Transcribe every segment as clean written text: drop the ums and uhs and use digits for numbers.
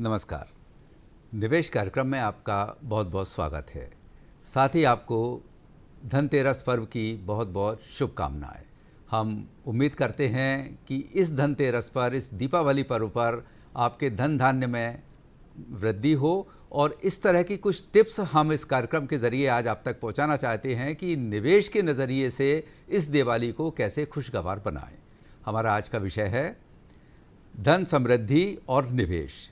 नमस्कार। निवेश कार्यक्रम में आपका बहुत बहुत स्वागत है। साथ ही आपको धनतेरस पर्व की बहुत बहुत शुभकामनाएं। हम उम्मीद करते हैं कि इस धनतेरस पर, इस दीपावली पर्व पर आपके धन धान्य में वृद्धि हो और इस तरह की कुछ टिप्स हम इस कार्यक्रम के ज़रिए आज आप तक पहुंचाना चाहते हैं कि निवेश के नज़रिए से इस दिवाली को कैसे खुशगवार बनाएं। हमारा आज का विषय है धन समृद्धि और निवेश।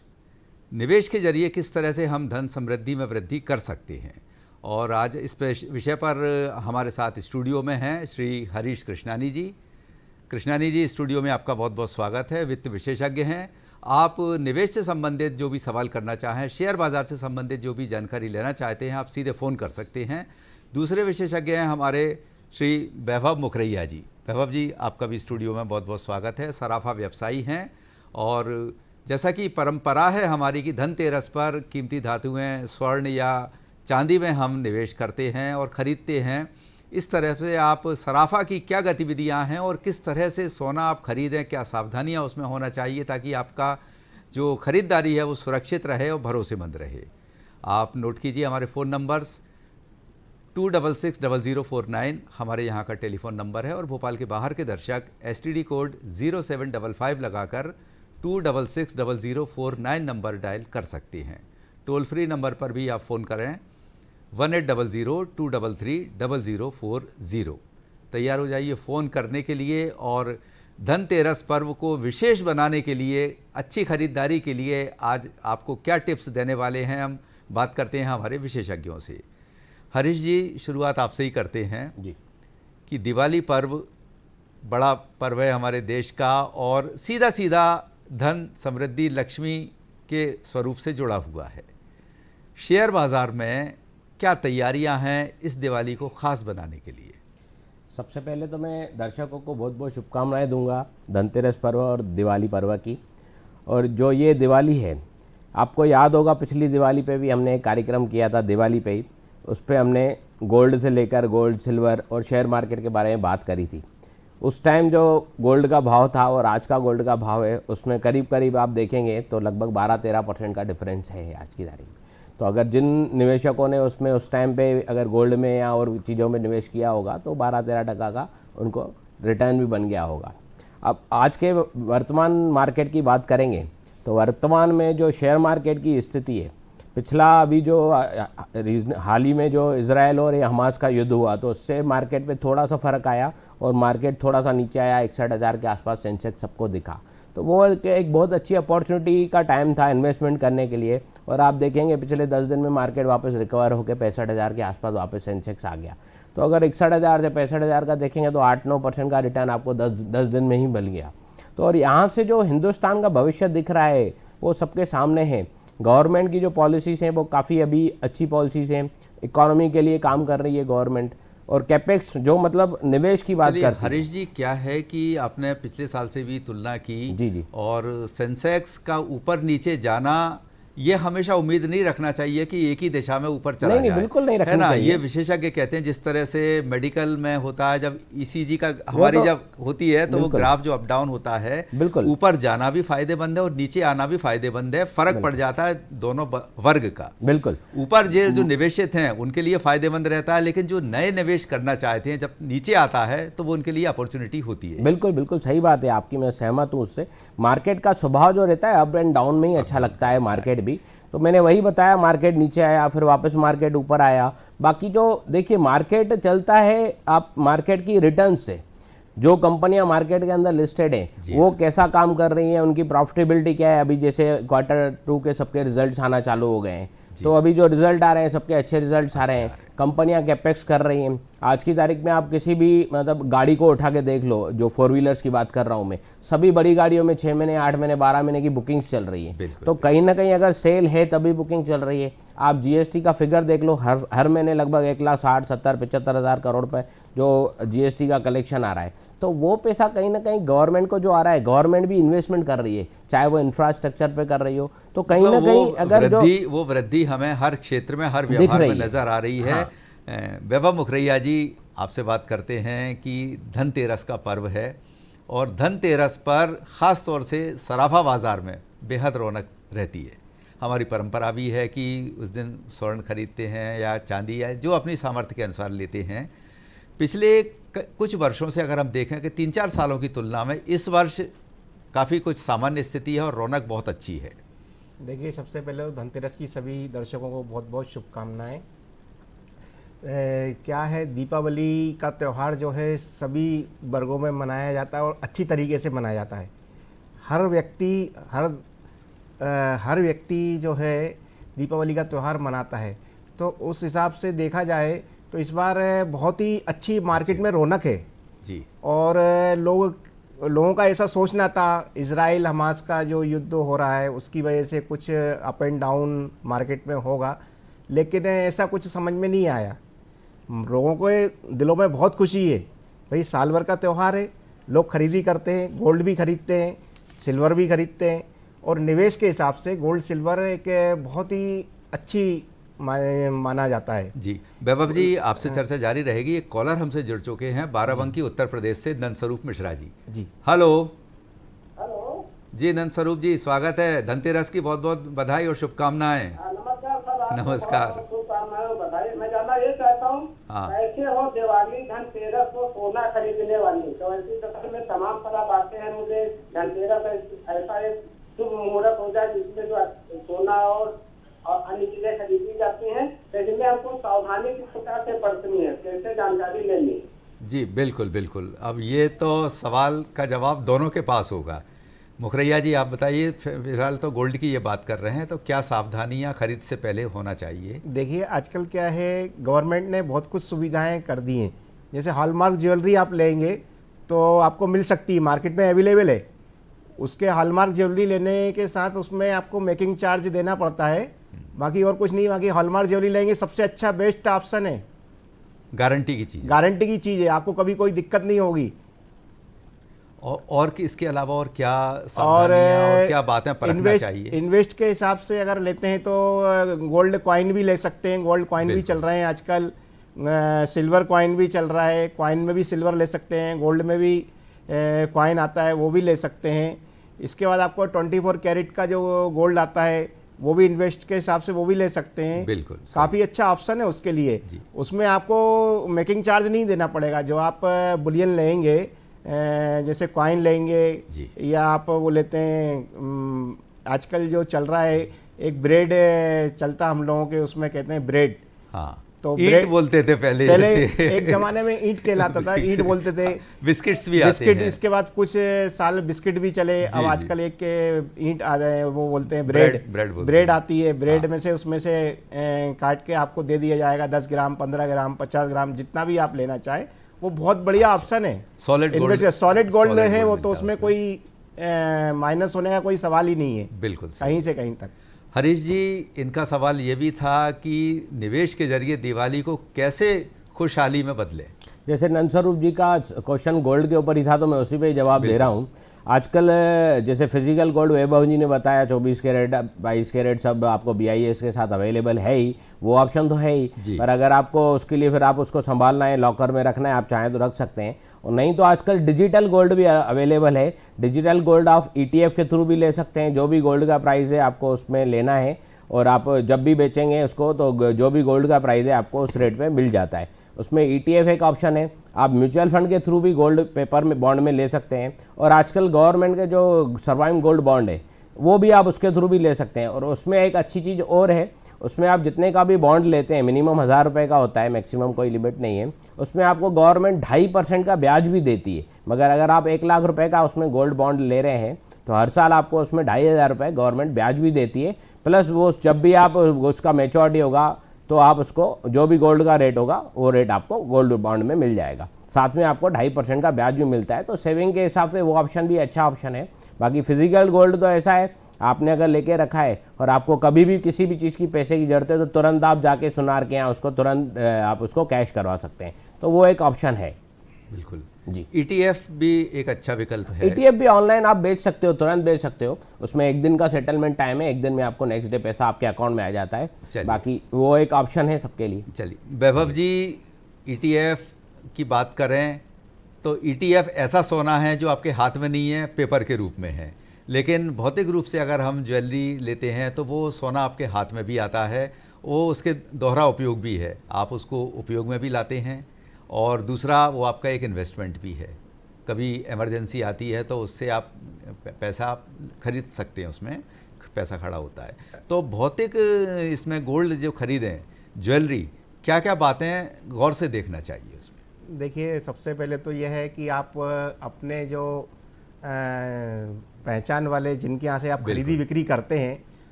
निवेश के जरिए किस तरह से हम धन समृद्धि में वृद्धि कर सकते हैं। और आज इस विषय पर हमारे साथ स्टूडियो में हैं श्री हरीश कृष्णानी जी। कृष्णानी जी, स्टूडियो में आपका बहुत बहुत स्वागत है। वित्त विशेषज्ञ हैं आप। निवेश से संबंधित जो भी सवाल करना चाहें, शेयर बाज़ार से संबंधित जो भी जानकारी लेना चाहते हैं, आप सीधे फ़ोन कर सकते हैं। दूसरे विशेषज्ञ हैं हमारे श्री वैभव मुखरैया जी। वैभव जी, आपका भी स्टूडियो में बहुत बहुत स्वागत है। सराफा व्यवसायी हैं और जैसा कि परंपरा है हमारी कि धनतेरस पर कीमती धातुएं, स्वर्ण या चांदी में हम निवेश करते हैं और ख़रीदते हैं। इस तरह से आप सराफा की क्या गतिविधियां हैं और किस तरह से सोना आप खरीदें, क्या सावधानियां उसमें होना चाहिए ताकि आपका जो ख़रीदारी है वो सुरक्षित रहे और भरोसेमंद रहे। आप नोट कीजिए हमारे फ़ोन नंबर्स 266049 हमारे यहाँ का टेलीफोन नंबर है और भोपाल के बाहर के दर्शक STD कोड 0755 लगाकर 266049 नंबर डायल कर सकते हैं। टोल फ्री नंबर पर भी आप फ़ोन करें 1800-233-0040। तैयार हो जाइए फ़ोन करने के लिए और धनतेरस पर्व को विशेष बनाने के लिए, अच्छी खरीदारी के लिए आज आपको क्या टिप्स देने वाले हैं, हम बात करते हैं हमारे विशेषज्ञों से। हरीश जी, शुरुआत आपसे ही करते हैं जी कि दिवाली पर्व बड़ा पर्व है हमारे देश का और सीधा सीधा धन समृद्धि लक्ष्मी के स्वरूप से जुड़ा हुआ है। शेयर बाज़ार में क्या तैयारियां हैं इस दिवाली को ख़ास बनाने के लिए? सबसे पहले तो मैं दर्शकों को बहुत बहुत शुभकामनाएं दूंगा धनतेरस पर्व और दिवाली पर्व की। और जो ये दिवाली है, आपको याद होगा पिछली दिवाली पे भी हमने एक कार्यक्रम किया था दिवाली पे ही। उस पर हमने गोल्ड से लेकर गोल्ड, सिल्वर और शेयर मार्केट के बारे में बात करी थी। उस टाइम जो गोल्ड का भाव था और आज का गोल्ड का भाव है, उसमें करीब करीब आप देखेंगे तो लगभग 12-13% का डिफरेंस है आज की तारीख में। तो अगर जिन निवेशकों ने उसमें उस टाइम पे अगर गोल्ड में या और चीज़ों में निवेश किया होगा तो 12-13% का उनको रिटर्न भी बन गया होगा। अब आज के वर्तमान मार्केट की बात करेंगे तो वर्तमान में जो शेयर मार्केट की स्थिति है, पिछला अभी जो हाल ही में जो इजराइल और हमास का युद्ध हुआ तो उससे मार्केट पे थोड़ा सा फ़र्क आया और मार्केट थोड़ा सा नीचे आया। 61,000 के आसपास सेंसेक्स सबको दिखा। तो वो एक बहुत अच्छी अपॉर्चुनिटी का टाइम था इन्वेस्टमेंट करने के लिए। और आप देखेंगे पिछले 10 दिन में मार्केट वापस रिकवर होकर 65,000 के आसपास वापस सेंसेक्स आ गया। तो अगर 61,000 से 65,000 का देखेंगे तो 8-9% का रिटर्न आपको 10 दिन में ही मिल गया। तो और यहाँ से जो हिंदुस्तान का भविष्य दिख रहा है वो सबके सामने है। गवर्नमेंट की जो पॉलिसीज़ हैं वो काफ़ी अभी अच्छी पॉलिसीज़ हैं, इकोनॉमी के लिए काम कर रही है गवर्नमेंट। और कैपेक्स जो मतलब निवेश की बात करते हैं। हरीश जी, क्या है कि आपने पिछले साल से भी तुलना की जी और सेंसेक्स का ऊपर नीचे जाना ये हमेशा उम्मीद नहीं रखना चाहिए कि एक ही दिशा में ऊपर चला जाए। बिल्कुल नहीं रखना है ना। चाहिए। ये विशेषज्ञ कहते हैं जिस तरह से मेडिकल में होता है, जब ECG का हमारी जब होती है तो वो ग्राफ जो अप डाउन होता है, बिल्कुल ऊपर जाना भी फायदेमंद है और नीचे आना भी फायदेमंद है। फर्क पड़ जाता है दोनों वर्ग का। बिल्कुल ऊपर जो निवेशित हैं उनके लिए फायदेमंद रहता है, लेकिन जो नए निवेश करना चाहते हैं जब नीचे आता है तो वो उनके लिए अपॉर्चुनिटी होती है। बिल्कुल बिल्कुल सही बात है आपकी, मैं सहमत हूँ उससे। मार्केट का स्वभाव जो रहता है अप एंड डाउन में ही अच्छा लगता है मार्केट भी। तो मैंने वही बताया, मार्केट नीचे आया फिर वापस मार्केट ऊपर आया। बाकी जो देखिए मार्केट चलता है आप मार्केट की रिटर्न से। जो कंपनियां मार्केट के अंदर लिस्टेड हैं वो कैसा काम कर रही हैं, उनकी प्रॉफिटेबिलिटी क्या है। अभी जैसे Q2 के सबके रिजल्ट्स आना चालू हो गए हैं, तो अभी जो रिजल्ट आ रहे हैं सबके अच्छे रिजल्ट्स आ रहे हैं। कंपनियां कैपेक्स कर रही हैं। आज की तारीख में आप किसी भी मतलब गाड़ी को उठा के देख लो, जो 4 व्हीलर्स की बात कर रहा हूं मैं, सभी बड़ी गाड़ियों में 6 महीने, 8 महीने, 12 महीने की बुकिंग्स चल रही है। तो कहीं ना कहीं अगर सेल है तभी बुकिंग चल रही है। आप GST का फिगर देख लो, हर महीने लगभग 1,60,000, 70,000, 75,000 करोड़ रुपए जो GST का कलेक्शन आ रहा है। तो वो पैसा कहीं ना कहीं गवर्नमेंट को जो आ रहा है, गवर्नमेंट भी इन्वेस्टमेंट कर रही है, चाहे वो इंफ्रास्ट्रक्चर पे कर रही हो। तो कहीं ना कहीं अगर वो वृद्धि हमें हर क्षेत्र में, हर व्यवहार में नजर आ रही है। वैभव मुखरैया जी, आपसे बात करते हैं कि धनतेरस का पर्व है और धनतेरस पर ख़ास तौर से सराफा बाज़ार में बेहद रौनक रहती है। हमारी परंपरा भी है कि उस दिन स्वर्ण खरीदते हैं या चांदी या जो अपनी सामर्थ्य के अनुसार लेते हैं। पिछले कुछ वर्षों से अगर हम देखें कि 3-4 सालों की तुलना में इस वर्ष काफ़ी कुछ सामान्य स्थिति है और रौनक बहुत अच्छी है। देखिए, सबसे पहले तो धनतेरस की सभी दर्शकों को बहुत बहुत शुभकामनाएं। क्या है, दीपावली का त्यौहार जो है सभी वर्गों में मनाया जाता है और अच्छी तरीके से मनाया जाता है। हर व्यक्ति जो है दीपावली का त्यौहार मनाता है। तो उस हिसाब से देखा जाए तो इस बार बहुत ही अच्छी मार्केट में रौनक है जी। और लोगों का ऐसा सोचना था, इजराइल हमास का जो युद्ध हो रहा है उसकी वजह से कुछ अप एंड डाउन मार्केट में होगा, लेकिन ऐसा कुछ समझ में नहीं आया। लोगों को दिलों में बहुत खुशी है, भाई साल भर का त्यौहार है, लोग खरीदी करते हैं, गोल्ड भी खरीदते हैं, सिल्वर भी खरीदते हैं और निवेश के हिसाब से गोल्ड सिल्वर एक बहुत ही अच्छी माना जाता है। जी वैभव जी, आपसे चर्चा जारी रहेगी। एक कॉलर हमसे जुड़ चुके हैं बाराबंकी उत्तर प्रदेश से, नंदस्वरूप मिश्रा जी। जी हेलो। हेलो जी नंदस्वरूप जी, स्वागत है। धनतेरस की बहुत बहुत बधाई और शुभकामनाएं। नमस्कार सर। आपको नमस्कार। बहुत बहुत शुभकामनाएं और बधाई। मैं जानना ये चाहता हूँ, हाँ। कैसे हो दिवाली धनतेरस को सोना खरीदने वाली? तो ऐसी दशा में तमाम तरह बातें हैं। मुझे धनतेरस ऐसा एक शुभ मुहूर्त हो जाए जिसमें जो सोना और अन्य चीजें खरीदी जाती हैं, लेकिन में हमको सावधानी किस प्रकार से बरतनी है, कैसे जानकारी लेनी? जी बिल्कुल बिल्कुल। अब ये तो सवाल का जवाब दोनों के पास होगा। मुखरैया जी आप बताइए, फिलहाल तो गोल्ड की ये बात कर रहे हैं, तो क्या सावधानियां खरीद से पहले होना चाहिए? देखिए, आजकल क्या है, गवर्नमेंट ने बहुत कुछ सुविधाएं कर दी हैं। जैसे हॉलमार्क ज्वेलरी आप लेंगे तो आपको मिल सकती है, मार्केट में अवेलेबल है। उसके हॉलमार्क ज्वेलरी लेने के साथ उसमें आपको मेकिंग चार्ज देना पड़ता है, बाकी और कुछ नहीं। बाकी हॉलमार्क ज्वेलरी लेंगे सबसे अच्छा बेस्ट ऑप्शन है, गारंटी की चीज़। गारंटी की चीज़ है, आपको कभी कोई दिक्कत नहीं होगी। और इसके अलावा और क्या सावधानियां और क्या बातें परखना चाहिए? इन्वेस्ट के हिसाब से अगर लेते हैं तो गोल्ड कॉइन भी ले सकते हैं, गोल्ड कॉइन भी चल रहे हैं आजकल। सिल्वर कॉइन भी चल रहा है, कॉइन में भी सिल्वर ले सकते हैं, गोल्ड में भी कॉइन आता है वो भी ले सकते हैं। इसके बाद आपको 24 कैरेट का जो गोल्ड आता है वो भी इन्वेस्ट के हिसाब से वो भी ले सकते हैं। बिल्कुल, काफ़ी अच्छा ऑप्शन है उसके लिए। उसमें आपको मेकिंग चार्ज नहीं देना पड़ेगा। जो आप बुलियन लेंगे, जैसे कॉइन लेंगे या आप वो लेते हैं, आजकल जो चल रहा है एक ब्रेड चलता हम लोगों के, उसमें कहते हैं ब्रेड। हाँ, तो ईंट बोलते थे पहले एक जमाने में ईंट कहलाता था, ईंट बोलते थे। बिस्किट्स भी आते हैं। इसके बाद कुछ साल बिस्किट भी चले। अब आजकल एक ईंट आ रहे हैं, वो बोलते हैं ब्रेड आती है। ब्रेड में से उसमें से काट के आपको दे दिया जाएगा 10 ग्राम, 15 ग्राम, 50 ग्राम, जितना भी आप लेना चाहें। वो बहुत बढ़िया ऑप्शन है। सॉलिड गोल्ड है वो, तो उसमें कोई माइनस होने का कोई सवाल ही नहीं है, बिल्कुल कहीं से कहीं तक। हरीश जी, इनका सवाल ये भी था कि निवेश के जरिए दिवाली को कैसे खुशहाली में बदले। जैसे नंदस्वरूप जी का क्वेश्चन गोल्ड के ऊपर ही था, तो मैं उसी पे ही जवाब दे रहा हूँ। आजकल जैसे फिजिकल गोल्ड वैभव जी ने बताया 24 कैरेट 22 कैरेट सब आपको BIS के साथ अवेलेबल है ही, वो ऑप्शन तो है ही। पर अगर आपको उसके लिए फिर आप उसको संभालना है, लॉकर में रखना है, आप चाहें तो रख सकते हैं। और नहीं तो आजकल डिजिटल गोल्ड भी अवेलेबल है। डिजिटल गोल्ड आप ETF के थ्रू भी ले सकते हैं। जो भी गोल्ड का प्राइस है आपको उसमें लेना है और आप जब भी बेचेंगे उसको, तो जो भी गोल्ड का प्राइस है आपको उस रेट पे मिल जाता है। उसमें ETF एक ऑप्शन है। आप म्यूचुअल फंड के थ्रू भी गोल्ड पेपर में बॉन्ड में ले सकते हैं। और आजकल गवर्नमेंट के जो सर्वाइविंग गोल्ड बॉन्ड है वो भी आप उसके थ्रू भी ले सकते हैं। और उसमें एक अच्छी चीज़ और है, उसमें आप जितने का भी बॉन्ड लेते हैं, मिनिमम 1000 रुपये का होता है, मैक्सिमम कोई लिमिट नहीं है। उसमें आपको गवर्नमेंट 2.5% का ब्याज भी देती है। मगर अगर आप 1 लाख रुपए का उसमें गोल्ड बॉन्ड ले रहे हैं तो हर साल आपको उसमें 2500 रुपये गवर्नमेंट ब्याज भी देती है। प्लस वो जब भी आप उसका मैच्योरिटी होगा तो आप उसको जो भी गोल्ड का रेट होगा वो रेट आपको गोल्ड बॉन्ड में मिल जाएगा। साथ में आपको 2.5% का ब्याज भी मिलता है। तो सेविंग के हिसाब से वो ऑप्शन भी अच्छा ऑप्शन है। बाकी फिजिकल गोल्ड तो ऐसा है, आपने अगर लेके रखा है और आपको कभी भी किसी भी चीज़ की पैसे की जरूरत है तो तुरंत आप जाके सुनार के यहाँ उसको तुरंत आप उसको कैश करवा सकते हैं। तो वो एक ऑप्शन है। बिल्कुल जी। ETF भी एक अच्छा विकल्प है। ETF भी ऑनलाइन आप बेच सकते हो, तुरंत बेच सकते हो। उसमें 1 दिन का सेटलमेंट टाइम है, 1 दिन में आपको नेक्स्ट डे पैसा आपके अकाउंट में आ जाता है। बाकी वो एक ऑप्शन है सबके लिए। चलिए वैभव जी, ETF की बात करें तो ETF ऐसा सोना है जो आपके हाथ में नहीं है, पेपर के रूप में है। लेकिन भौतिक रूप से अगर हम ज्वेलरी लेते हैं तो वो सोना आपके हाथ में भी आता है, वो उसके दोहरा उपयोग भी है, आप उसको उपयोग में भी लाते हैं, और दूसरा वो आपका एक इन्वेस्टमेंट भी है। कभी इमरजेंसी आती है तो उससे आप पैसा आप खरीद सकते हैं, उसमें पैसा खड़ा होता है। तो भौतिक इसमें गोल्ड जो खरीदें, ज्वेलरी, क्या क्या बातें गौर से देखना चाहिए उसमें? देखिए, सबसे पहले तो यह है कि आप अपने जो पहचान वाले जिनके यहाँ से आप खरीदी बिक्री करते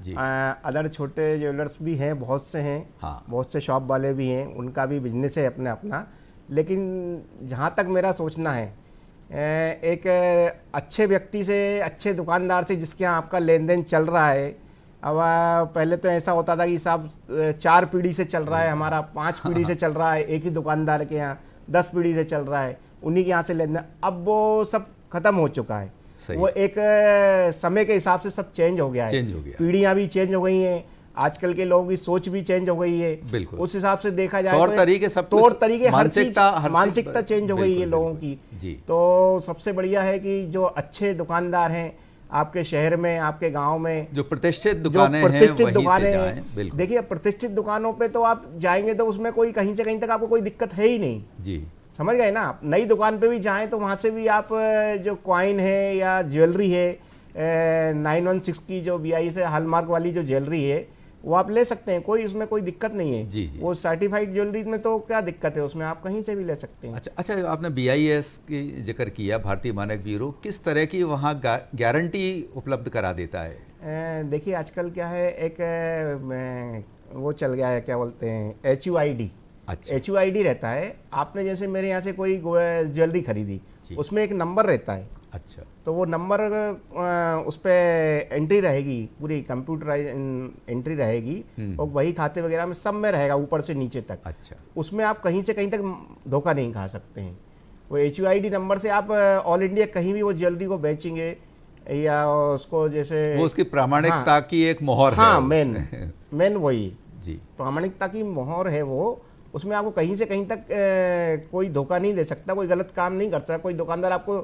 जी। हैं, अदर छोटे ज्वेलर्स भी हैं, बहुत से हैं, हाँ। बहुत से शॉप वाले भी हैं, उनका भी बिजनेस है अपना अपना। लेकिन जहाँ तक मेरा सोचना है, एक अच्छे व्यक्ति से, अच्छे दुकानदार से जिसके यहाँ आपका लेन देन चल रहा है। अब पहले तो ऐसा होता था कि साहब 4 पीढ़ी से चल रहा है हमारा, 5 पीढ़ी से चल रहा है, एक ही दुकानदार के यहाँ 10 पीढ़ी से चल रहा है, उन्हीं के यहाँ से लेन देन। अब वो सब खत्म हो चुका है। वो एक समय के हिसाब से सब चेंज हो गया है, चेंज हो गया, पीढ़ियाँ भी चेंज हो गई हैं, आजकल के लोगों की सोच भी चेंज हो गई है। बिल्कुल। उस हिसाब से देखा जाए तौर तरीके, सब तौर तरीके, मानसिकता मानसिकता चेंज हो गई है लोगों की। जी। तो सबसे बढ़िया है कि जो अच्छे दुकानदार हैं आपके शहर में, आपके गांव में, जो प्रतिष्ठित दुकानें हैं, वहीं से जाएं। बिल्कुल। देखिए, प्रतिष्ठित दुकानों पे तो आप जाएंगे तो उसमें कोई कहीं से कहीं तक आपको कोई दिक्कत है ही नहीं। जी, समझ गए ना आप? नई दुकान पे भी जाएं तो वहाँ से भी आप जो कॉइन है या ज्वेलरी है 916 की जो BI से हॉलमार्क वाली जो ज्वेलरी है वो आप ले सकते हैं, कोई उसमें कोई दिक्कत नहीं है। जी, जी। वो सर्टिफाइड ज्वेलरी में तो क्या दिक्कत है, उसमें आप कहीं से भी ले सकते हैं। अच्छा, आपने BIS की जिक्र किया, भारतीय मानक ब्यूरो, किस तरह की वहाँ गारंटी उपलब्ध करा देता है? देखिए, आजकल क्या है, एक वो चल गया है, क्या बोलते हैं, HUID। अच्छा। HUID रहता है। आपने जैसे मेरे यहाँ से कोई ज्वेलरी खरीदी, उसमें एक नंबर रहता है। अच्छा। तो वो नंबर उस पर एंट्री रहेगी, पूरी कंप्यूटराइज एंट्री रहेगी, और वही खाते वगैरह में सब में रहेगा, ऊपर से नीचे तक। अच्छा। उसमें आप कहीं से कहीं तक धोखा नहीं खा सकते हैं। वो HUID नंबर से आप ऑल इंडिया कहीं भी वो ज्वेलरी को बेचेंगे या उसको, जैसे वो उसकी प्रामाणिकता हाँ, की एक मोहर है। हाँ, मेन वही जी, प्रामाणिकता की मोहर है वो। उसमें आपको कहीं से कहीं तक कोई धोखा नहीं दे सकता, कोई गलत काम नहीं कर सकता। कोई दुकानदार आपको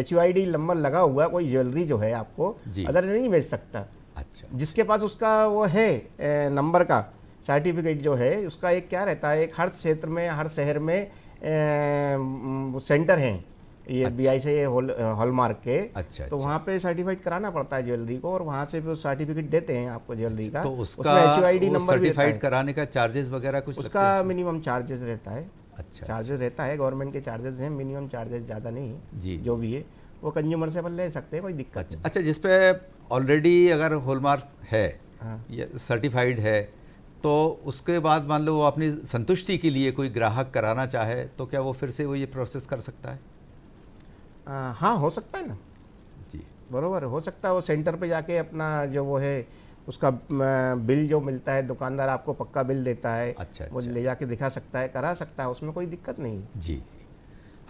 HUID नंबर लगा हुआ कोई ज्वेलरी जो है आपको अदर नहीं बेच सकता। अच्छा। जिसके पास उसका वो है नंबर का सर्टिफिकेट जो है, उसका एक क्या रहता है, एक हर क्षेत्र में, हर शहर में सेंटर हैं ये। अच्छा। BI से हॉलमार्क के। अच्छा। तो वहाँ पे सर्टिफाइड कराना पड़ता है ज्वेलरी को, और वहाँ से भी सर्टिफिकेट देते हैं आपको ज्वेलरी का। तो उसका HUID नंबर सर्टिफाइड कराने का चार्जेस वगैरह कुछ लगते उसका हैं? मिनिमम चार्जेस रहता है। अच्छा। चार्जेस रहता है, गवर्नमेंट के चार्जेस हैं, मिनिमम चार्जेस ज़्यादा नहीं है। जी। जो भी है वो कंज्यूमर से अपन ले सकते हैं, कोई दिक्कत नहीं। अच्छा, जिस पे ऑलरेडी अगर हॉलमार्क है, हाँ। या सर्टिफाइड है, तो उसके बाद मान लो वो अपनी संतुष्टि के लिए कोई ग्राहक कराना चाहे तो क्या वो फिर से वो ये प्रोसेस कर सकता है? हाँ, हो सकता है ना। जी, बरोबर हो सकता है। वो सेंटर पे जाके अपना जो वो है उसका बिल जो मिलता है, दुकानदार आपको पक्का बिल देता है। अच्छा। वो ले जाके दिखा सकता है, करा सकता है, उसमें कोई दिक्कत नहीं है। जी।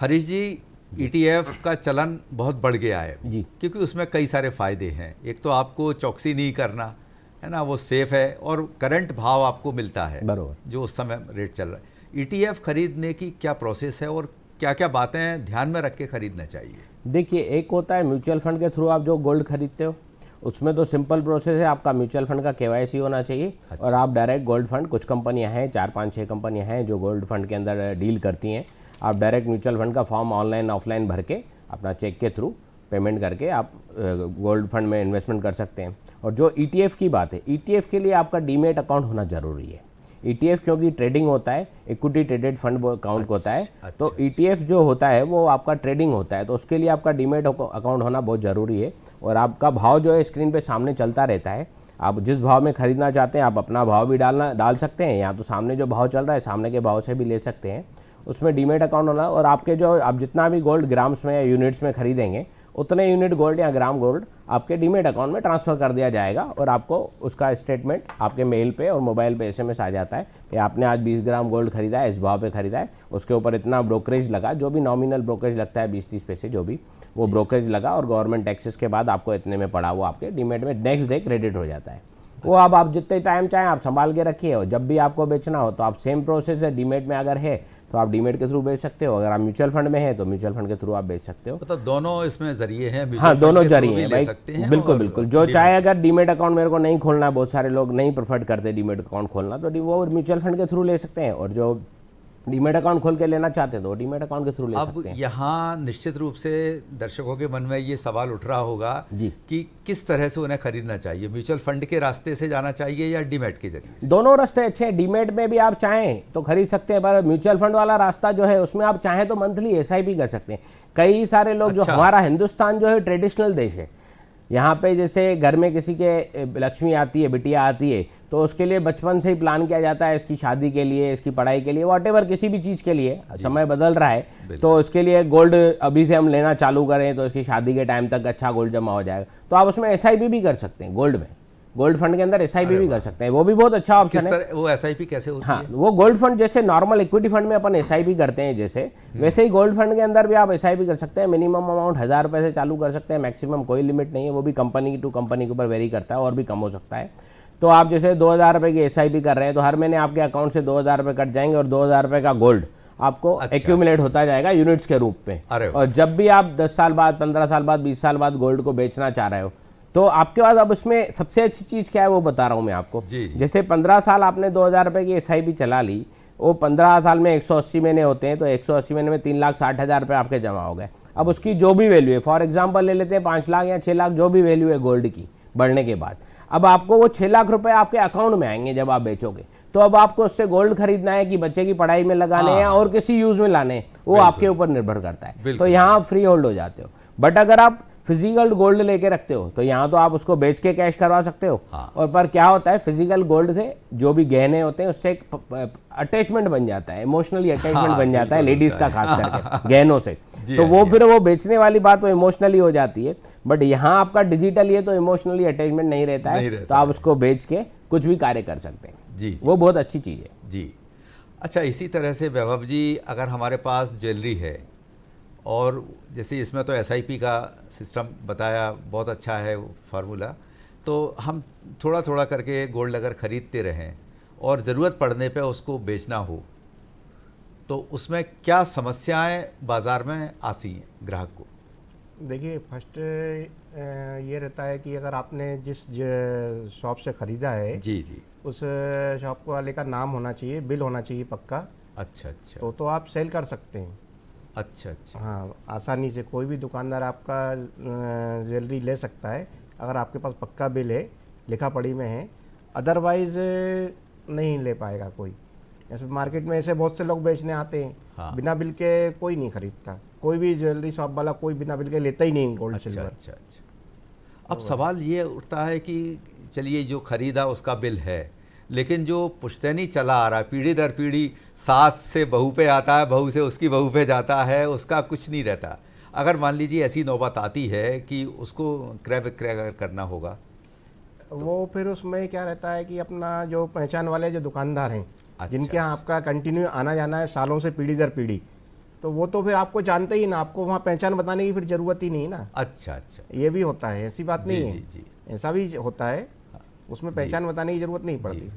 हरीश जी, ETF का चलन बहुत बढ़ गया है जी, क्योंकि उसमें कई सारे फ़ायदे हैं। एक तो आपको चौकसी नहीं करना है ना, वो सेफ़ है, और करंट भाव आपको मिलता है बराबर, जो उस समय रेट चल रहा है। ETF खरीदने की क्या प्रोसेस है और क्या क्या बातें ध्यान में रख के खरीदना चाहिए? देखिए, एक होता है म्यूचुअल फंड के थ्रू आप जो गोल्ड खरीदते हो, उसमें तो सिंपल प्रोसेस है, आपका म्यूचुअल फंड का KYC होना चाहिए। अच्छा। और आप डायरेक्ट गोल्ड फंड, कुछ कंपनियां हैं, 4-5-6 कंपनियां हैं जो गोल्ड फंड के अंदर डील करती हैं। आप डायरेक्ट म्यूचुअल फंड का फॉर्म ऑनलाइन ऑफलाइन भर के अपना चेक के थ्रू पेमेंट करके आप गोल्ड फंड में इन्वेस्टमेंट कर सकते हैं। और जो ETF की बात है, ETF के लिए आपका डीमेट अकाउंट होना ज़रूरी है। ETF क्योंकि ट्रेडिंग होता है, इक्विटी ट्रेडेड फंड अकाउंट होता है। तो ETF जो होता है वो आपका ट्रेडिंग होता है, तो उसके लिए आपका डीमेट अकाउंट होना बहुत ज़रूरी है। और आपका भाव जो है स्क्रीन पे सामने चलता रहता है। आप जिस भाव में खरीदना चाहते हैं आप अपना भाव भी डाल सकते हैं, या तो सामने जो भाव चल रहा है सामने के भाव से भी ले सकते हैं। उसमें डीमेट अकाउंट होना, और आपके जो आप जितना भी गोल्ड ग्राम्स में या यूनिट्स में खरीदेंगे उतने यूनिट गोल्ड या ग्राम गोल्ड आपके डीमेट अकाउंट में ट्रांसफ़र कर दिया जाएगा, और आपको उसका स्टेटमेंट आपके मेल पे और मोबाइल पे SMS आ जाता है कि आपने आज 20 ग्राम गोल्ड खरीदा है, इस भाव पे खरीदा है, उसके ऊपर इतना ब्रोकरेज लगा, जो भी नॉमिनल ब्रोकरेज लगता है 20-30 पैसे जो भी, वो ब्रोकरेज लगा, और गवर्नमेंट टैक्सेस के बाद आपको इतने में पड़ा, वो आपके डीमेट में नेक्स्ट डे क्रेडिट हो जाता है। वो अब आप जितने टाइम चाहें आप संभाल के रखिए, और जब भी आपको बेचना हो तो आप सेम प्रोसेस है, डीमेट में अगर है तो आप डीमेट के थ्रू बेच सकते हो। अगर आप म्यूचुअल फंड में हैं तो म्यूचुअल फंड के थ्रू आप बेच सकते हो। मतलब दोनों इसमें जरिए हैं, हाँ, म्यूचुअल दोनों फंड के थ्रू जरिए भी हैं ले भाई, सकते हैं बिल्कुल और बिल्कुल। जो डीमैट। चाहे, अगर डीमेट अकाउंट मेरे को नहीं खोलना, बहुत सारे लोग नहीं प्रेफर करते डीमेट अकाउंट खोलना, तो वो म्यूचुअल फंड के थ्रू ले सकते हैं। और जो डीमेट अकाउंट खोल के लेना चाहते हैं तो डीमेट अकाउंट के थ्रू ले अब सकते हैं। यहाँ निश्चित रूप से दर्शकों के मन में ये सवाल उठ रहा होगा जी। कि किस तरह से उन्हें खरीदना चाहिए, म्यूचुअल फंड के रास्ते से जाना चाहिए या डीमैट के जरिए से? दोनों रास्ते अच्छे हैं। डीमेट में भी आप चाहें तो खरीद सकते हैं, पर म्यूचुअल फंड वाला रास्ता जो है उसमें आप चाहें तो मंथली एसआईपी कर सकते हैं। कई सारे लोग जो अच्छा। हमारा हिंदुस्तान जो है ट्रेडिशनल देश है, यहाँ पे जैसे घर में किसी के लक्ष्मी आती है, बिटिया आती है, तो उसके लिए बचपन से ही प्लान किया जाता है, इसकी शादी के लिए, इसकी पढ़ाई के लिए, वॉटेवर किसी भी चीज़ के लिए। समय बदल रहा है तो इसके लिए गोल्ड अभी से हम लेना चालू करें तो इसकी शादी के टाइम तक अच्छा गोल्ड जमा हो जाएगा। तो आप उसमें एसआईपी भी कर सकते हैं, गोल्ड में, गोल्ड फंड के अंदर एसआईपी भी कर सकते हैं, वो भी बहुत अच्छा ऑप्शन किस है। तरह वो एसआईपी कैसे होती हाँ, है? वो गोल्ड फंड जैसे नॉर्मल इक्विटी फंड में अपन एसआईपी करते हैं जैसे, वैसे ही गोल्ड फंड के अंदर भी आप एसआईपी कर सकते हैं। मिनिमम अमाउंट 1000 रुपये से चालू कर सकते हैं, मैक्सिमम कोई लिमिट नहीं है, वो भी कंपनी टू कंपनी के ऊपर वेरी करता है और भी कम हो सकता है। तो आप जैसे 2000 रुपये की एसआईपी कर रहे हैं तो हर महीने आपके अकाउंट से 2000 रुपये कट जाएंगे और 2000 रुपये का गोल्ड आपको एक्यूमुलेट होता जाएगा यूनिट्स के रूप में। और जब भी आप 10 साल बाद, 15 साल बाद, 20 साल बाद गोल्ड को बेचना चाह रहे हो तो आपके पास अब उसमें सबसे अच्छी चीज़ क्या है वो बता रहा हूँ मैं आपको। जैसे 15 साल आपने 2000 रुपये की एसआईपी चला ली, वो 15 साल में 180 महीने होते हैं, तो 180 महीने में 3,60,000 रुपये आपके जमा हो गए। अब उसकी जो भी वैल्यू है, फॉर एग्जाम्पल ले लेते हैं 5 लाख या 6 लाख, जो भी वैल्यू है गोल्ड की बढ़ने के बाद, अब आपको वो 6 लाख रुपए आपके अकाउंट में आएंगे जब आप बेचोगे। तो अब आपको उससे गोल्ड खरीदना है कि बच्चे की पढ़ाई में लगाने हैं और किसी यूज में लाने हैं, वो आपके ऊपर निर्भर करता है। तो यहाँ आप फ्री होल्ड हो जाते हो। बट अगर आप फिजिकल गोल्ड लेके रखते हो तो यहाँ तो आप उसको बेच के कैश करवा सकते हो। और पर क्या होता है, फिजिकल गोल्ड से जो भी गहने होते हैं उससे एक अटैचमेंट बन जाता है, इमोशनली अटैचमेंट बन जाता है लेडीज का खास करके गहनों से। तो वो फिर वो बेचने वाली बात वो इमोशनली हो जाती है। बट यहाँ आपका डिजिटल ये तो इमोशनली अटैचमेंट नहीं रहता है, तो आप उसको बेच के कुछ भी कार्य कर सकते हैं। जी, वो बहुत अच्छी चीज़ है जी। अच्छा, इसी तरह से वैभव जी, अगर हमारे पास ज्वेलरी है और जैसे इसमें तो एसआईपी का सिस्टम बताया, बहुत अच्छा है फार्मूला, तो हम थोड़ा थोड़ा करके गोल्ड अगर ख़रीदते रहें और ज़रूरत पड़ने पे उसको बेचना हो तो उसमें क्या समस्याएं बाज़ार में आती हैं ग्राहक को? देखिए, फर्स्ट ये रहता है कि अगर आपने जिस शॉप से ख़रीदा है, जी जी, उस शॉप वाले का नाम होना चाहिए, बिल होना चाहिए पक्का। अच्छा अच्छा, तो आप सेल कर सकते हैं। अच्छा अच्छा, हाँ, आसानी से कोई भी दुकानदार आपका ज्वेलरी ले सकता है अगर आपके पास पक्का बिल है, लिखा पढ़ी में है। अदरवाइज नहीं ले पाएगा कोई। ऐसे मार्केट में ऐसे बहुत से लोग बेचने आते हैं, हाँ। बिना बिल के कोई नहीं खरीदता, कोई भी ज्वेलरी शॉप वाला कोई बिना बिल के लेता ही नहीं गोल्ड अच्छा सिल्वर। अच्छा अच्छा। अब सवाल ये उठता है कि चलिए जो खरीदा उसका बिल है, लेकिन जो पुश्तैनी चला आ रहा है, पीढ़ी दर पीढ़ी, सास से बहू पे आता है, बहू से उसकी बहू पे जाता है, उसका कुछ नहीं रहता। अगर मान लीजिए ऐसी नौबत आती है कि उसको क्रय विक्रय करना होगा, वो फिर उसमें क्या रहता है कि अपना जो पहचान वाले जो दुकानदार हैं, अच्छा, जिनके यहाँ आपका कंटिन्यू आना जाना है सालों से, पीढ़ी दर पीढ़ी, तो वो तो फिर आपको जानते ही ना, आपको वहाँ पहचान बताने की फिर ज़रूरत ही नहीं ना। अच्छा अच्छा, ये भी होता है, ऐसी बात नहीं है। जी जी, ऐसा भी होता है, उसमें पहचान बताने की ज़रूरत नहीं पड़ती।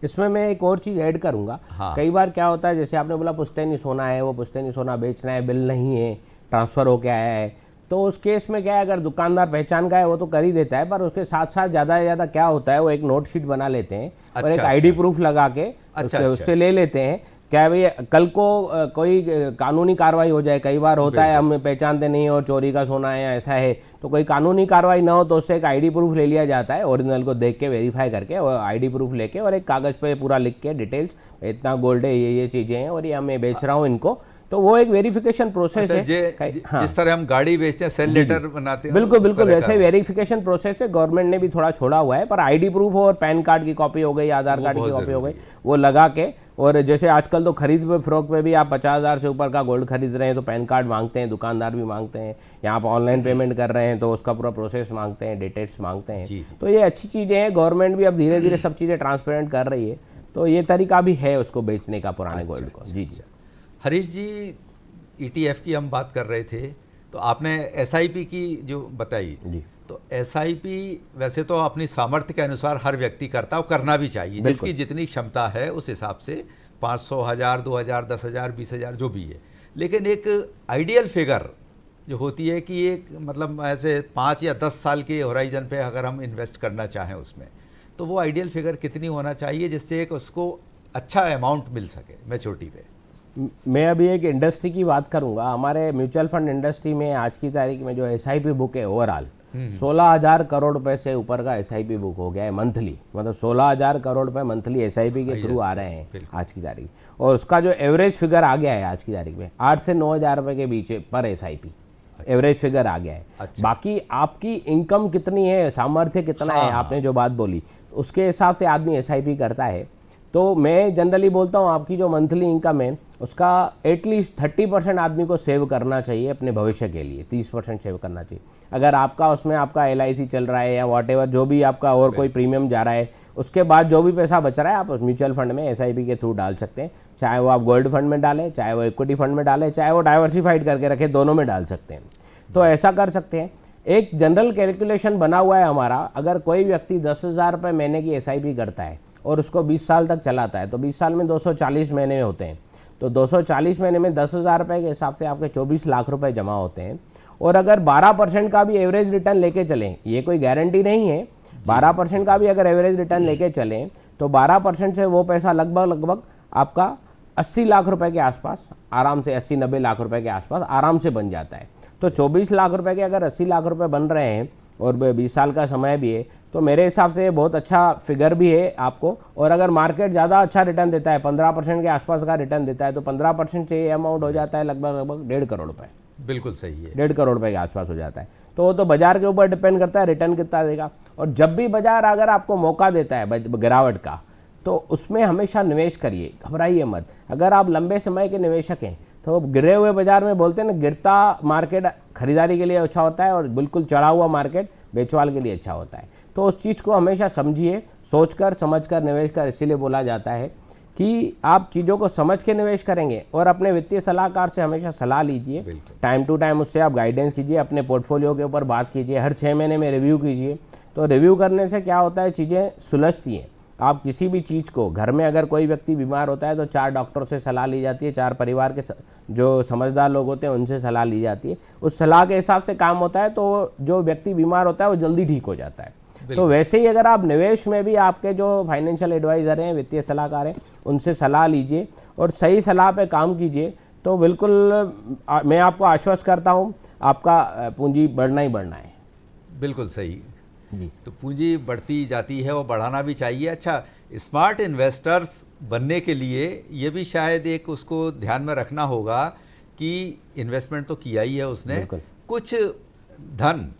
इसमें मैं एक और चीज़ ऐड करूंगा। हाँ। कई बार क्या होता है, जैसे आपने बोला पुश्तैनी सोना है, वो पुश्तैनी सोना बेचना है, बिल नहीं है, ट्रांसफ़र होके आया है, तो उस केस में क्या है, अगर दुकानदार पहचान का है वो तो कर ही देता है, पर उसके साथ साथ ज़्यादा से ज़्यादा क्या होता है, वो एक नोट शीट बना लेते हैं और एक आईडी प्रूफ लगा के उससे ले लेते हैं। क्या भैया, कल को कोई कानूनी कार्रवाई हो जाए, कई बार होता है हम पहचानते नहीं और चोरी का सोना है या ऐसा है, तो कोई कानूनी कार्रवाई ना हो तो उससे एक आईडी प्रूफ ले लिया जाता है, ओरिजिनल को देख के वेरीफाई करके, और आईडी प्रूफ लेके और एक कागज़ पे पूरा लिख के डिटेल्स, इतना गोल्ड है, ये चीज़ें हैं और ये मैं बेच रहा हूँ इनको, तो वो एक वेरिफिकेशन प्रोसेस है। हाँ। जिस तरह हम गाड़ी बेचते हैं, सेल लेटर बनाते हैं, बिल्कुल बिल्कुल वैसे वेरिफिकेशन प्रोसेस है, गवर्नमेंट ने भी थोड़ा छोड़ा हुआ है, पर आईडी प्रूफ हो और पैन कार्ड की कॉपी हो गई, आधार कार्ड की कॉपी हो गई, वो लगा के, और जैसे आजकल तो खरीद पे फरोख्त पे भी आप 50,000 से ऊपर का गोल्ड खरीद रहे हैं तो पैन कार्ड मांगते हैं, दुकानदार भी मांगते हैं, यहाँ आप ऑनलाइन पेमेंट कर रहे हैं तो उसका पूरा प्रोसेस मांगते हैं, डिटेल्स मांगते हैं। तो ये अच्छी चीज़ें हैं, गवर्नमेंट भी अब धीरे धीरे सब चीज़ें ट्रांसपेरेंट कर रही है, तो ये तरीका भी है उसको बेचने का, पुराने गोल्ड को। जी जी। हरीश जी, ETF की हम बात कर रहे थे, तो आपने SIP की जो बताई, तो SIP वैसे तो अपनी सामर्थ्य के अनुसार हर व्यक्ति करता है और करना भी चाहिए, जिसकी जितनी क्षमता है उस हिसाब से 500, 1000, 2000, 10,000, 20,000 जो भी है, लेकिन एक आइडियल फिगर जो होती है कि एक मतलब ऐसे 5 या 10 साल के होराइजन पे अगर हम इन्वेस्ट करना चाहें उसमें, तो वो आइडियल फिगर कितनी होना चाहिए जिससे एक उसको अच्छा अमाउंट मिल सके मैच्योरिटी पे? मैं अभी एक इंडस्ट्री की बात करूंगा। हमारे म्यूचुअल फंड इंडस्ट्री में आज की तारीख में जो एसआईपी बुक है ओवरऑल 16,000 करोड़ रुपए से ऊपर का एसआईपी बुक हो गया है मंथली, मतलब 16,000 करोड़ रुपए मंथली एसआईपी के थ्रू आ रहे हैं आज की तारीख। और उसका जो एवरेज फिगर आ गया है आज की तारीख में 8 से 9,000 रुपए के बीच पर एसआईपी एवरेज फिगर आ गया है। अच्छा। बाकी आपकी इनकम कितनी है, सामर्थ्य कितना है, आपने जो बात बोली उसके हिसाब से आदमी एसआईपी करता है। तो मैं जनरली बोलता हूँ आपकी जो मंथली इनकम है उसका एटलीस्ट 30% आदमी को सेव करना चाहिए अपने भविष्य के लिए, 30% सेव करना चाहिए। अगर आपका उसमें आपका LIC चल रहा है या वॉटेवर जो भी आपका और कोई प्रीमियम जा रहा है, उसके बाद जो भी पैसा बच रहा है आप म्यूचुअल फंड में एसआईपी के थ्रू डाल सकते हैं। चाहे वो आप गोल्ड फंड में डालें, चाहे वो इक्विटी फंड में डालें, चाहे वो डाइवर्सिफाइड करके रखें, दोनों में डाल सकते हैं। तो ऐसा कर सकते हैं। एक जनरल कैलकुलेशन बना हुआ है हमारा, अगर कोई व्यक्ति 10,000 रुपये महीने की एसआईपी करता है और उसको 20 साल तक चलाता है, तो 20 साल में 240 महीने होते हैं। तो 240 महीने में 10,000 रुपये के हिसाब से आपके 24 लाख रुपए जमा होते हैं। और अगर 12% का भी एवरेज रिटर्न लेके चलें, ये कोई गारंटी नहीं है, 12% का भी अगर एवरेज रिटर्न लेके चलें तो 12% से वो पैसा लगभग आपका 80 लाख रुपए के आसपास आराम से, 80-90 लाख रुपए के आसपास आराम से बन जाता है। तो 24 लाख रुपए के अगर 80 लाख रुपए बन रहे हैं और 20 साल का समय भी है, तो मेरे हिसाब से बहुत अच्छा फिगर भी है आपको। और अगर मार्केट ज़्यादा अच्छा रिटर्न देता है, 15% के आसपास का रिटर्न देता है, तो 15% से ये अमाउंट हो जाता है लगभग 1.5 करोड़ रुपए। बिल्कुल सही है, 1.5 करोड़ रुपए के आसपास हो जाता है। तो वो तो बाजार के ऊपर डिपेंड करता है रिटर्न कितना देगा। और जब भी बाजार अगर आपको मौका देता है गिरावट का, तो उसमें हमेशा निवेश करिए, घबराइए मत। अगर आप लंबे समय के निवेशक हैं तो गिरे हुए बाजार में बोलते हैं ना, गिरता मार्केट खरीदारी के लिए अच्छा होता है और बिल्कुल चढ़ा हुआ मार्केट बेचवाल के लिए अच्छा होता है। तो उस चीज़ को हमेशा समझिए, सोचकर समझकर निवेश कर। इसीलिए बोला जाता है कि आप चीज़ों को समझ के निवेश करेंगे। और अपने वित्तीय सलाहकार से हमेशा सलाह लीजिए, टाइम टू टाइम उससे आप गाइडेंस कीजिए, अपने पोर्टफोलियो के ऊपर बात कीजिए, हर 6 महीने में रिव्यू कीजिए। तो रिव्यू करने से क्या होता है, चीज़ें सुलझती हैं। आप किसी भी चीज़ को, घर में अगर कोई व्यक्ति बीमार होता है तो 4 डॉक्टरों से सलाह ली जाती है, 4 परिवार के जो समझदार लोग होते हैं उनसे सलाह ली जाती है। उस सलाह के हिसाब से काम होता है, तो जो व्यक्ति बीमार होता है वो जल्दी ठीक हो जाता है। तो वैसे ही अगर आप निवेश में भी आपके जो फाइनेंशियल एडवाइज़र हैं, वित्तीय सलाहकार हैं, उनसे सलाह लीजिए और सही सलाह पे काम कीजिए, तो बिल्कुल मैं आपको आश्वस्त करता हूँ आपका पूंजी बढ़ना ही बढ़ना है। बिल्कुल सही जी। तो पूंजी बढ़ती जाती है और बढ़ाना भी चाहिए। अच्छा, स्मार्ट इन्वेस्टर्स बनने के लिए ये भी शायद एक उसको ध्यान में रखना होगा कि इन्वेस्टमेंट तो किया ही है उसने, कुछ धन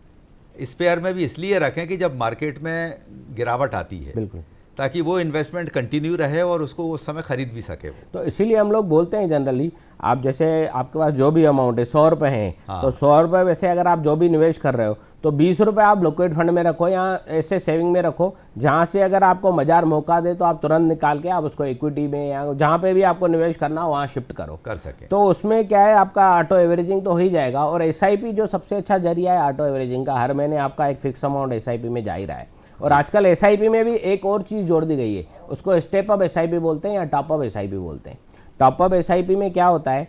स्पेयर में भी इसलिए रखें कि जब मार्केट में गिरावट आती है, बिल्कुल, ताकि वो इन्वेस्टमेंट कंटिन्यू रहे और उसको उस समय खरीद भी सके वो। तो इसीलिए हम लोग बोलते हैं जनरली, आप जैसे आपके पास जो भी अमाउंट है 100 रुपये हैं, तो 100 रुपये वैसे अगर आप जो भी निवेश कर रहे हो तो 20 रुपये आप लिक्विड फंड में रखो या ऐसे सेविंग में रखो, जहाँ से अगर आपको बाजार मौका दे तो आप तुरंत निकाल के आप उसको इक्विटी में या जहाँ पे भी आपको निवेश करना हो वहाँ शिफ्ट करो, कर सके। तो उसमें क्या है, आपका ऑटो एवरेजिंग तो हो ही जाएगा। और SIP जो सबसे अच्छा जरिया है ऑटो एवरेजिंग का, हर महीने आपका एक फिक्स अमाउंट SIP में जा ही रहा है। और आजकल SIP में भी एक और चीज़ जोड़ दी गई है, उसको स्टेप अप SIP बोलते हैं या टॉप अप SIP बोलते हैं। टॉप अप SIP में क्या होता है,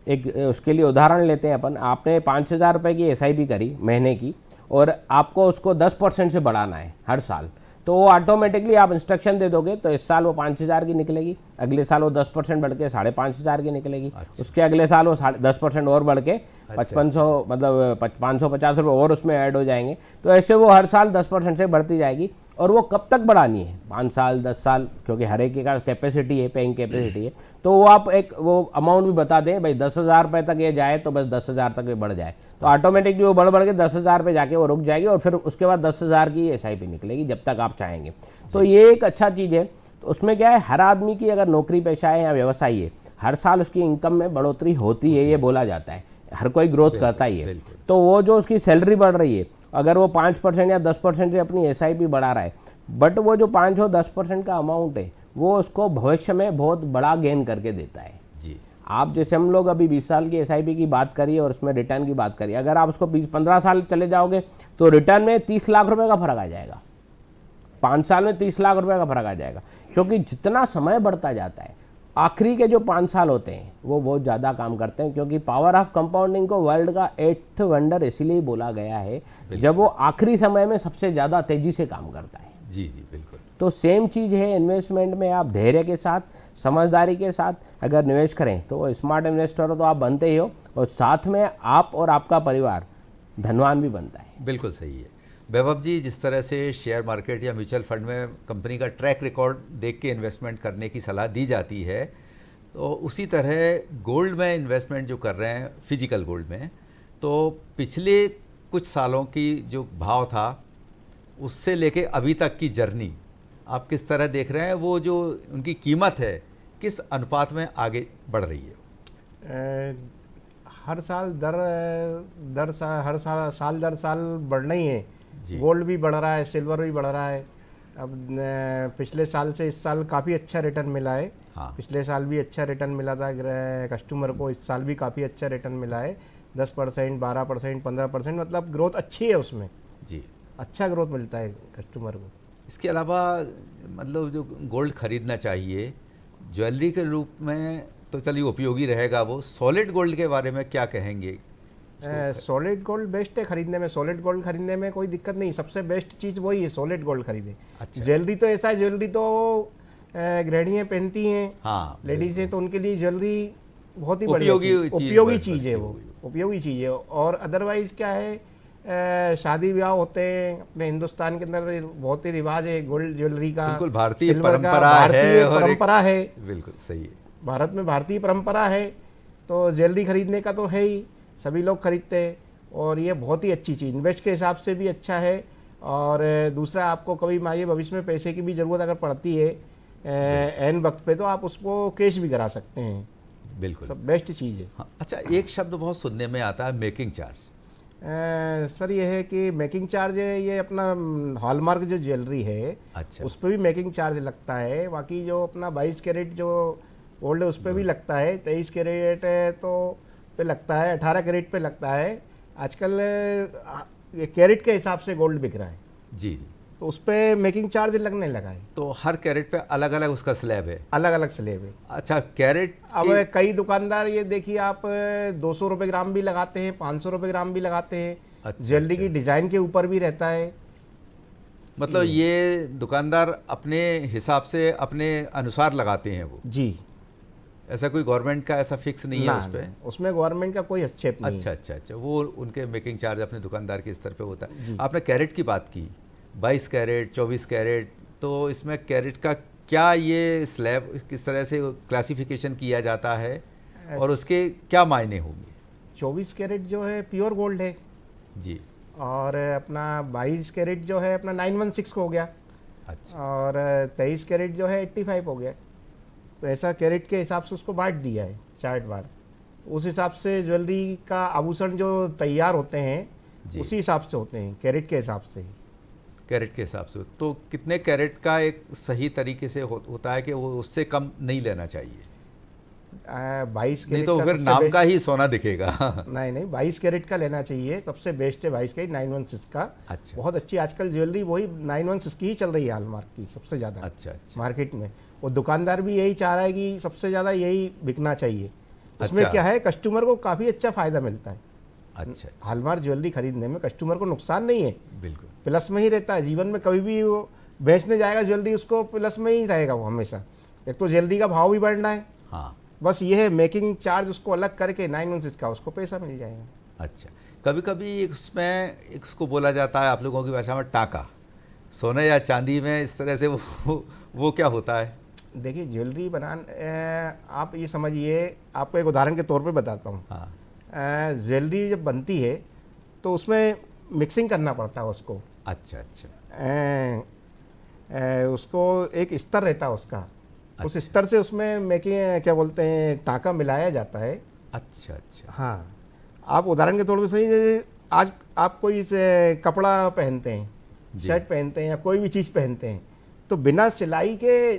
एक उसके लिए उदाहरण लेते हैं अपन, आपने 5,000 रुपये की SIP करी महीने की और आपको उसको 10% से बढ़ाना है हर साल, तो वो ऑटोमेटिकली आप इंस्ट्रक्शन दे दोगे तो इस साल वो 5,000 की निकलेगी, अगले साल वो 10% बढ़ के 5,500 की निकलेगी। अच्छा। उसके अगले साल वो 10% और बढ़ के 5500 मतलब 550 रुपये और उसमें ऐड हो जाएंगे। तो ऐसे वो हर साल 10% से बढ़ती जाएगी। और वो कब तक बढ़ानी है, 5 साल 10 साल, क्योंकि हर एक का कैपेसिटी है, पेइंग कैपेसिटी है। तो वो आप एक वो अमाउंट भी बता दें, भाई 10,000 रुपये तक ये जाए तो बस 10,000 तक ये बढ़ जाए, तो ऑटोमेटिकली वो बढ़ के 10,000 पे जाके वो रुक जाएगी और फिर उसके बाद 10,000 की SIP निकलेगी जब तक आप चाहेंगे। तो ये एक अच्छा चीज़ है। तो उसमें क्या है, हर आदमी की अगर नौकरी पेशा है या व्यवसाय है, हर साल उसकी इनकम में बढ़ोतरी होती है, ये बोला जाता है, हर कोई ग्रोथ करता ही है। तो वो जो उसकी सैलरी बढ़ रही है, अगर वो 5% या 10% से अपनी SIP बढ़ा रहा है, बट वो जो 5 और 10% का अमाउंट है वो उसको भविष्य में बहुत बड़ा गेन करके देता है जी। आप जैसे हम लोग अभी 20 साल की SIP की बात करिए और उसमें रिटर्न की बात करिए, अगर आप उसको 15 साल चले जाओगे तो रिटर्न में 30 लाख रुपए का फर्क आ जाएगा, 5 साल में 30 लाख रुपए का फर्क आ जाएगा। क्योंकि जितना समय बढ़ता जाता है आखिरी के जो 5 साल होते हैं वो बहुत ज़्यादा काम करते हैं, क्योंकि पावर ऑफ कंपाउंडिंग को वर्ल्ड का 8th वंडर इसीलिए बोला गया है जब वो आखिरी समय में सबसे ज़्यादा तेज़ी से काम करता है। जी जी बिल्कुल। तो सेम चीज़ है इन्वेस्टमेंट में, आप धैर्य के साथ, समझदारी के साथ अगर निवेश करें तो वो स्मार्ट इन्वेस्टर हो तो आप बनते ही हो, और साथ में आप और आपका परिवार धनवान भी बनता है। बिल्कुल सही है। वैभव जी, जिस तरह से शेयर मार्केट या म्यूचुअल फंड में कंपनी का ट्रैक रिकॉर्ड देख के इन्वेस्टमेंट करने की सलाह दी जाती है, तो उसी तरह गोल्ड में इन्वेस्टमेंट जो कर रहे हैं, फिजिकल गोल्ड में, तो पिछले कुछ सालों की जो भाव था उससे लेके अभी तक की जर्नी आप किस तरह देख रहे हैं? वो जो उनकी कीमत है किस अनुपात में आगे बढ़ रही है? हर साल दर साल हर साल दर साल बढ़ना ही है। जी। गोल्ड भी बढ़ रहा है, सिल्वर भी बढ़ रहा है। अब पिछले साल से इस साल काफ़ी अच्छा रिटर्न मिला है। हाँ। पिछले साल भी अच्छा रिटर्न मिला था कस्टमर को, इस साल भी काफ़ी अच्छा रिटर्न मिला है। 10%, 12%, 15%, मतलब ग्रोथ अच्छी है उसमें। जी। अच्छा ग्रोथ मिलता है कस्टमर को। इसके अलावा मतलब जो गोल्ड खरीदना चाहिए ज्वेलरी के रूप में तो चलिए उपयोगी रहेगा, वो सॉलिड गोल्ड के बारे में क्या कहेंगे? सॉलिड गोल्ड बेस्ट है खरीदने में। सॉलिड गोल्ड खरीदने में कोई दिक्कत नहीं, सबसे बेस्ट चीज़ वही है, सॉलिड गोल्ड खरीदे। अच्छा। ज्वेलरी तो ऐसा है, ज्वेलरी तो गृहिणियाँ पहनती हैं, हाँ, लेडीज हैं, तो उनके लिए ज्वेलरी बहुत ही उपयोगी बढ़िया चीज़ उपयोगी बस- चीज़ है, बस वो उपयोगी। उपयोगी चीज़ है। और अदरवाइज क्या है, शादी ब्याह होते हैं अपने हिंदुस्तान के अंदर, बहुत ही रिवाज है गोल्ड ज्वेलरी का। बिल्कुल भारतीय सिल्वर का, परंपरा है भारतीय और एक- परंपरा है। बिल्कुल सही है। भारत में भारतीय परंपरा है, तो ज्वेलरी खरीदने का तो है ही, सभी लोग खरीदते हैं। और ये बहुत ही अच्छी चीज़, इन्वेस्ट के हिसाब से भी अच्छा है। और दूसरा, आपको कभी मानिए भविष्य में पैसे की भी ज़रूरत अगर पड़ती है एन वक्त पे, तो आप उसको कैश भी करा सकते हैं। बिल्कुल। सब बेस्ट चीज़ है। हाँ, अच्छा, एक शब्द बहुत सुनने में आता है, मेकिंग चार्ज। सर ये है कि मेकिंग चार्ज है, ये अपना हॉलमार्क जो ज्वेलरी है अच्छा। उस पर भी मेकिंग चार्ज लगता है। बाकी जो अपना 22 कैरेट जो गोल्ड है उस पर भी लगता है, 23 कैरेट तो पे लगता है, 18 कैरेट पे लगता है। आजकल ये कैरेट के हिसाब से गोल्ड बिक रहा है, जी जी। तो उस पर मेकिंग चार्ज लगने लगा है। तो हर कैरेट पे अलग अलग उसका स्लैब है? अलग अलग स्लेब है। अच्छा, कैरेट अब कई दुकानदार ये देखिए, आप 200 रुपये ग्राम भी लगाते हैं, 500 रुपये ग्राम भी लगाते हैं। अच्छा, ज्वेलरी अच्छा। की डिज़ाइन के ऊपर भी रहता है। मतलब ये दुकानदार अपने हिसाब से अपने अनुसार लगाते हैं वो? जी। ऐसा कोई गवर्नमेंट का ऐसा फिक्स नहीं है उस पर? उसमें गवर्नमेंट का कोई हस्तक्षेप नहीं है। अच्छा अच्छा अच्छा, वो उनके मेकिंग चार्ज अपने दुकानदार के स्तर पे होता है। आपने कैरेट की बात की, 22 कैरेट, 24 कैरेट, तो इसमें कैरेट का क्या ये स्लैब किस तरह से क्लासिफिकेशन किया जाता है और उसके क्या मायने होंगे? 24 कैरेट जो है प्योर गोल्ड है, जी। और अपना 22 कैरेट जो है अपना 916 हो गया, अच्छा। और 23 कैरेट जो है 85 हो गया। तो ऐसा कैरेट के हिसाब से उसको बांट दिया है चार्ट बार। उस हिसाब से ज्वेलरी का आभूषण जो तैयार होते हैं जी। उसी हिसाब से होते हैं, कैरेट के हिसाब से ही। कैरेट के हिसाब से। तो कितने कैरेट का एक सही तरीके से होता है कि वो उससे कम नहीं लेना चाहिए? 22 नहीं कैरेट तो का फिर सबसे नाम बेस्ट- का ही सोना दिखेगा। नहीं, 22 कैरेट का लेना चाहिए, सबसे बेस्ट है 22 कैरेट 916 का। अच्छा। बहुत अच्छी आजकल ज्वेलरी वही 916 की ही चल रही है, हॉलमार्क की सबसे ज़्यादा अच्छा अच्छा मार्केट में। और दुकानदार भी यही चाह रहा है कि सबसे ज़्यादा यही बिकना चाहिए। उसमें अच्छा। क्या है, कस्टमर को काफ़ी अच्छा फ़ायदा मिलता है। अच्छा अच्छा, हॉलमार्क ज्वेलरी खरीदने में कस्टमर को नुकसान नहीं है, बिल्कुल। प्लस में ही रहता है। जीवन में कभी भी वो बेचने जाएगा ज्वेलरी, उसको प्लस में ही रहेगा वो हमेशा। एक तो ज्वेलरी का भाव भी बढ़ना है, हाँ। बस ये है मेकिंग चार्ज उसको अलग करके 916 का उसको पैसा मिल जाएगा। अच्छा, कभी कभी इसमें इसको बोला जाता है आप लोगों की भाषा में टाका, सोने या चांदी में, इस तरह से वो क्या होता है? देखिए, ज्वेलरी आप ये समझिए, आपको एक उदाहरण के तौर पे बताता हूँ। हाँ। ज्वेलरी जब बनती है तो उसमें मिक्सिंग करना पड़ता है उसको। अच्छा अच्छा उसको एक स्तर रहता है उसका, उस अच्छा। स्तर से उसमें मेकिंग क्या बोलते हैं, टाका मिलाया जाता है। अच्छा अच्छा। हाँ, आप उदाहरण के तौर पे सही, जैसे आज आप कोई से कपड़ा पहनते हैं, जी। शर्ट पहनते हैं या कोई भी चीज़ पहनते हैं, तो बिना सिलाई के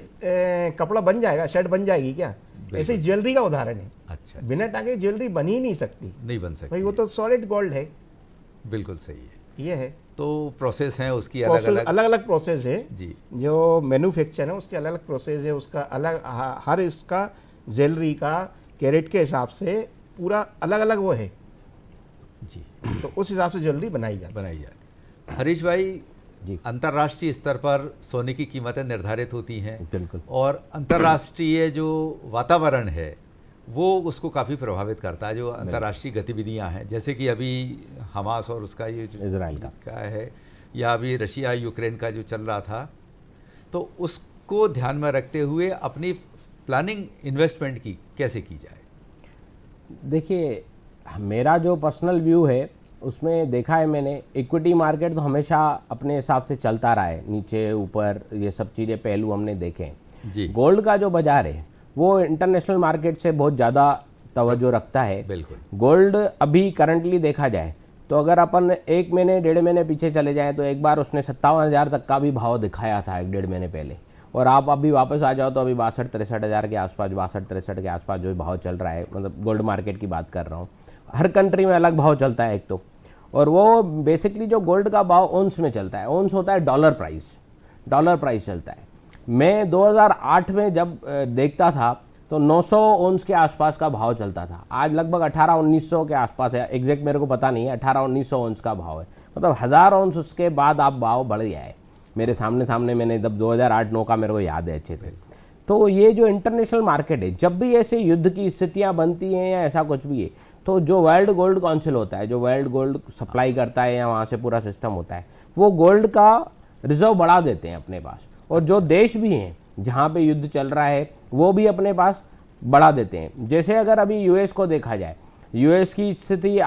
कपड़ा बन जाएगा, शर्ट बन जाएगी क्या? ऐसे ही ज्वेलरी का उदाहरण है। अच्छा, बिना टाके ज्वेलरी बन ही नहीं सकती नहीं बन सकती। भाई, वो तो सॉलिड गोल्ड है। बिल्कुल सही है। ये है तो प्रोसेस हैं उसकी अलग अलग। अलग अलग प्रोसेस है जी। जो मैन्युफैक्चर है उसके अलग अलग प्रोसेस है, उसका अलग हर इसका ज्वेलरी का कैरेट के हिसाब से पूरा अलग अलग वो है, जी, तो उस हिसाब से ज्वेलरी बनाई जाती बनाई जाती। हरीश भाई जी। अंतर्राष्ट्रीय स्तर पर सोने की कीमतें निर्धारित होती हैं, बिल्कुल। और अंतर्राष्ट्रीय जो वातावरण है वो उसको काफ़ी प्रभावित करता है। जो अंतर्राष्ट्रीय गतिविधियां हैं, जैसे कि अभी हमास और उसका ये जो इजराइल का है, या अभी रशिया यूक्रेन का जो चल रहा था, तो उसको ध्यान में रखते हुए अपनी प्लानिंग इन्वेस्टमेंट की कैसे की जाए? देखिए, मेरा जो पर्सनल व्यू है उसमें देखा है मैंने, इक्विटी मार्केट तो हमेशा अपने हिसाब से चलता रहा है, नीचे ऊपर ये सब चीज़ें पहलू हमने देखे हैं। जी, गोल्ड का जो बाजार है वो इंटरनेशनल मार्केट से बहुत ज़्यादा तवज्जो रखता है। बिल्कुल। गोल्ड अभी करंटली देखा जाए तो अगर अपन 1 महीने 1.5 महीने पीछे चले जाएं तो एक बार उसने 57,000 तक का भी भाव दिखाया था 1-1.5 महीने पहले, और आप अभी वापस आ जाओ तो अभी 62-63 हज़ार के आसपास, 62-63 के आसपास जो भाव चल रहा है, मतलब गोल्ड मार्केट की बात कर रहा हूँ। हर कंट्री में अलग भाव चलता है एक तो, और वो बेसिकली जो गोल्ड का भाव ओंस में चलता है, ओंस होता है डॉलर प्राइस चलता है। मैं 2008 में जब देखता था तो 900 ओंस के आसपास का भाव चलता था, आज लगभग 1800-1900 के आसपास है, एग्जैक्ट मेरे को पता नहीं है, 1800-1900 ओंस का भाव है, मतलब 1000 ओंस उसके बाद आप भाव बढ़ गया है। मेरे सामने मैंने जब 2008-9 का मेरे को याद है अच्छे से। तो ये जो इंटरनेशनल मार्केट है, जब भी ऐसे युद्ध की स्थितियाँ बनती हैं या ऐसा कुछ भी है, तो जो वर्ल्ड गोल्ड काउंसिल होता है, जो वर्ल्ड गोल्ड सप्लाई करता है या वहाँ से पूरा सिस्टम होता है, वो गोल्ड का रिजर्व बढ़ा देते हैं अपने पास, और जो देश भी हैं जहाँ पे युद्ध चल रहा है वो भी अपने पास बढ़ा देते हैं। जैसे अगर अभी यूएस को देखा जाए, यूएस की स्थिति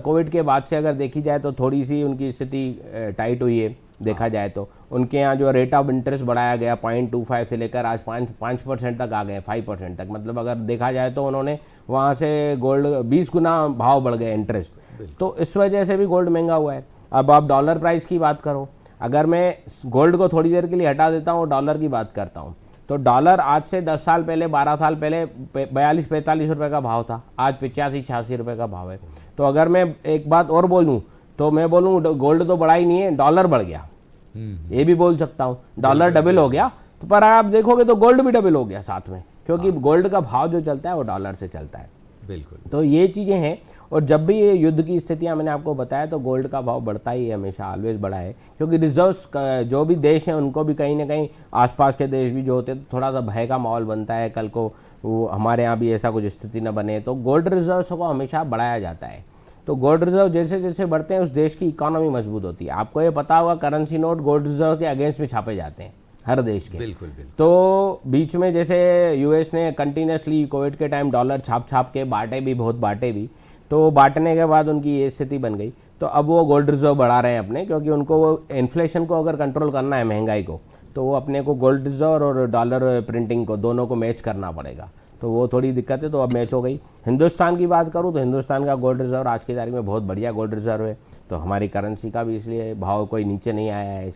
कोविड के बाद से अगर देखी जाए तो थोड़ी सी उनकी स्थिति टाइट हुई है। देखा जाए तो उनके यहाँ जो रेट ऑफ इंटरेस्ट बढ़ाया गया 0.25 से लेकर आज 5% तक आ गए, 5% तक, मतलब अगर देखा जाए तो उन्होंने वहाँ से गोल्ड 20 गुना भाव बढ़ गए इंटरेस्ट, तो इस वजह से भी गोल्ड महंगा हुआ है। अब आप डॉलर प्राइस की बात करो, अगर मैं गोल्ड को थोड़ी देर के लिए हटा देता हूँ, डॉलर की बात करता हूँ, तो डॉलर आज से 10 साल पहले 12 साल पहले 42-45 रुपये का भाव था, आज 85-86 रुपये का भाव है। तो अगर मैं एक बात और बोलूँ तो मैं बोलूँ गोल्ड तो बढ़ा ही नहीं है, डॉलर बढ़ गया, ये भी बोल सकता हूँ, डॉलर डबल हो गया। तो पर आप देखोगे तो गोल्ड भी डबल हो गया साथ में, क्योंकि गोल्ड का भाव जो चलता है वो डॉलर से चलता है। बिल्कुल। तो ये चीज़ें हैं, और जब भी ये युद्ध की स्थितियां मैंने आपको बताया तो गोल्ड का भाव बढ़ता ही है, हमेशा ऑलवेज बढ़ा है, क्योंकि रिजर्व्स जो भी देश हैं उनको भी कहीं ना कहीं आसपास के देश भी जो होते हैं थोड़ा सा भय का माहौल बनता है, कल को वो हमारे यहाँ भी ऐसा कुछ स्थिति न बने, तो गोल्ड रिजर्व्स को हमेशा बढ़ाया जाता है। तो गोल्ड रिजर्व जैसे जैसे बढ़ते हैं उस देश की इकोनॉमी मजबूत होती है। आपको ये पता होगा करेंसी नोट गोल्ड रिजर्व के अगेंस्ट में छापे जाते हैं हर देश के। बिल्कुल बिल्कुल। तो बीच में जैसे यूएस ने कंटिन्यूसली कोविड के टाइम डॉलर छाप के बहुत बांटे भी, तो बांटने के बाद उनकी ये स्थिति बन गई, तो अब वो गोल्ड रिजर्व बढ़ा रहे हैं अपने, क्योंकि उनको वो इन्फ्लेशन को अगर कंट्रोल करना है, महंगाई को, तो वो अपने को गोल्ड रिजर्व और डॉलर प्रिंटिंग को दोनों को मैच करना पड़ेगा। तो वो थोड़ी दिक्कत है, तो अब मैच हो गई। हिंदुस्तान की बात करूँ तो हिंदुस्तान का गोल्ड रिजर्व आज की तारीख में बहुत बढ़िया गोल्ड रिजर्व है, तो हमारी करेंसी का भी इसलिए भाव कोई नीचे नहीं आया है,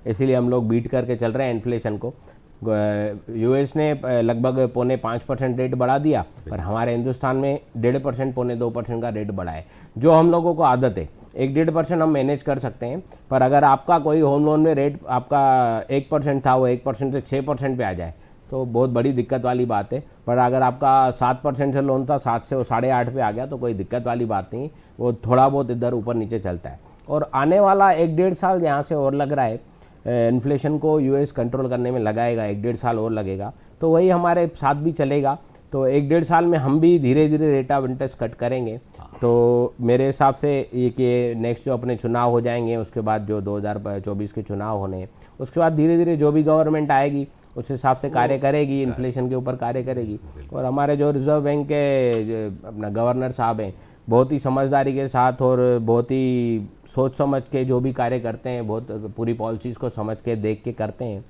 इसीलिए हम लोग बीट करके चल रहे हैं इन्फ्लेशन को। यूएस ने लगभग 0.5% रेट बढ़ा दिया, पर हमारे हिंदुस्तान में 1.5% 0.2% का रेट बढ़ा है, जो हम लोगों को आदत है। 1-1.5% हम मैनेज कर सकते हैं, पर अगर आपका कोई होम लोन में रेट आपका 1% था, वो 1% से 6% पे आ जाए तो बहुत बड़ी दिक्कत वाली बात है। पर अगर आपका 7% से लोन था, 7 से वो 8.5 पे आ गया तो कोई दिक्कत वाली बात नहीं, वो थोड़ा बहुत इधर ऊपर नीचे चलता है। और आने वाला 1-1.5 साल यहाँ से और लग रहा है, इन्फ्लेशन को यूएस कंट्रोल करने में लगाएगा, 1-1.5 साल और लगेगा, तो वही हमारे साथ भी चलेगा। तो 1-1.5 साल में हम भी धीरे धीरे रेट ऑफ इंटरेस्ट कट करेंगे। तो मेरे हिसाब से ये कि नेक्स्ट जो अपने चुनाव हो जाएंगे, उसके बाद जो 2024 के चुनाव होने हैं, उसके बाद धीरे धीरे जो भी गवर्नमेंट आएगी उस हिसाब से कार्य करेगी, इन्फ्लेशन के ऊपर कार्य करेगी। और हमारे जो रिजर्व बैंक के अपना गवर्नर साहब हैं, बहुत ही समझदारी के साथ और बहुत ही सोच समझ के जो भी कार्य करते हैं, बहुत पूरी पॉलिसीज़ को समझ के देख के करते हैं।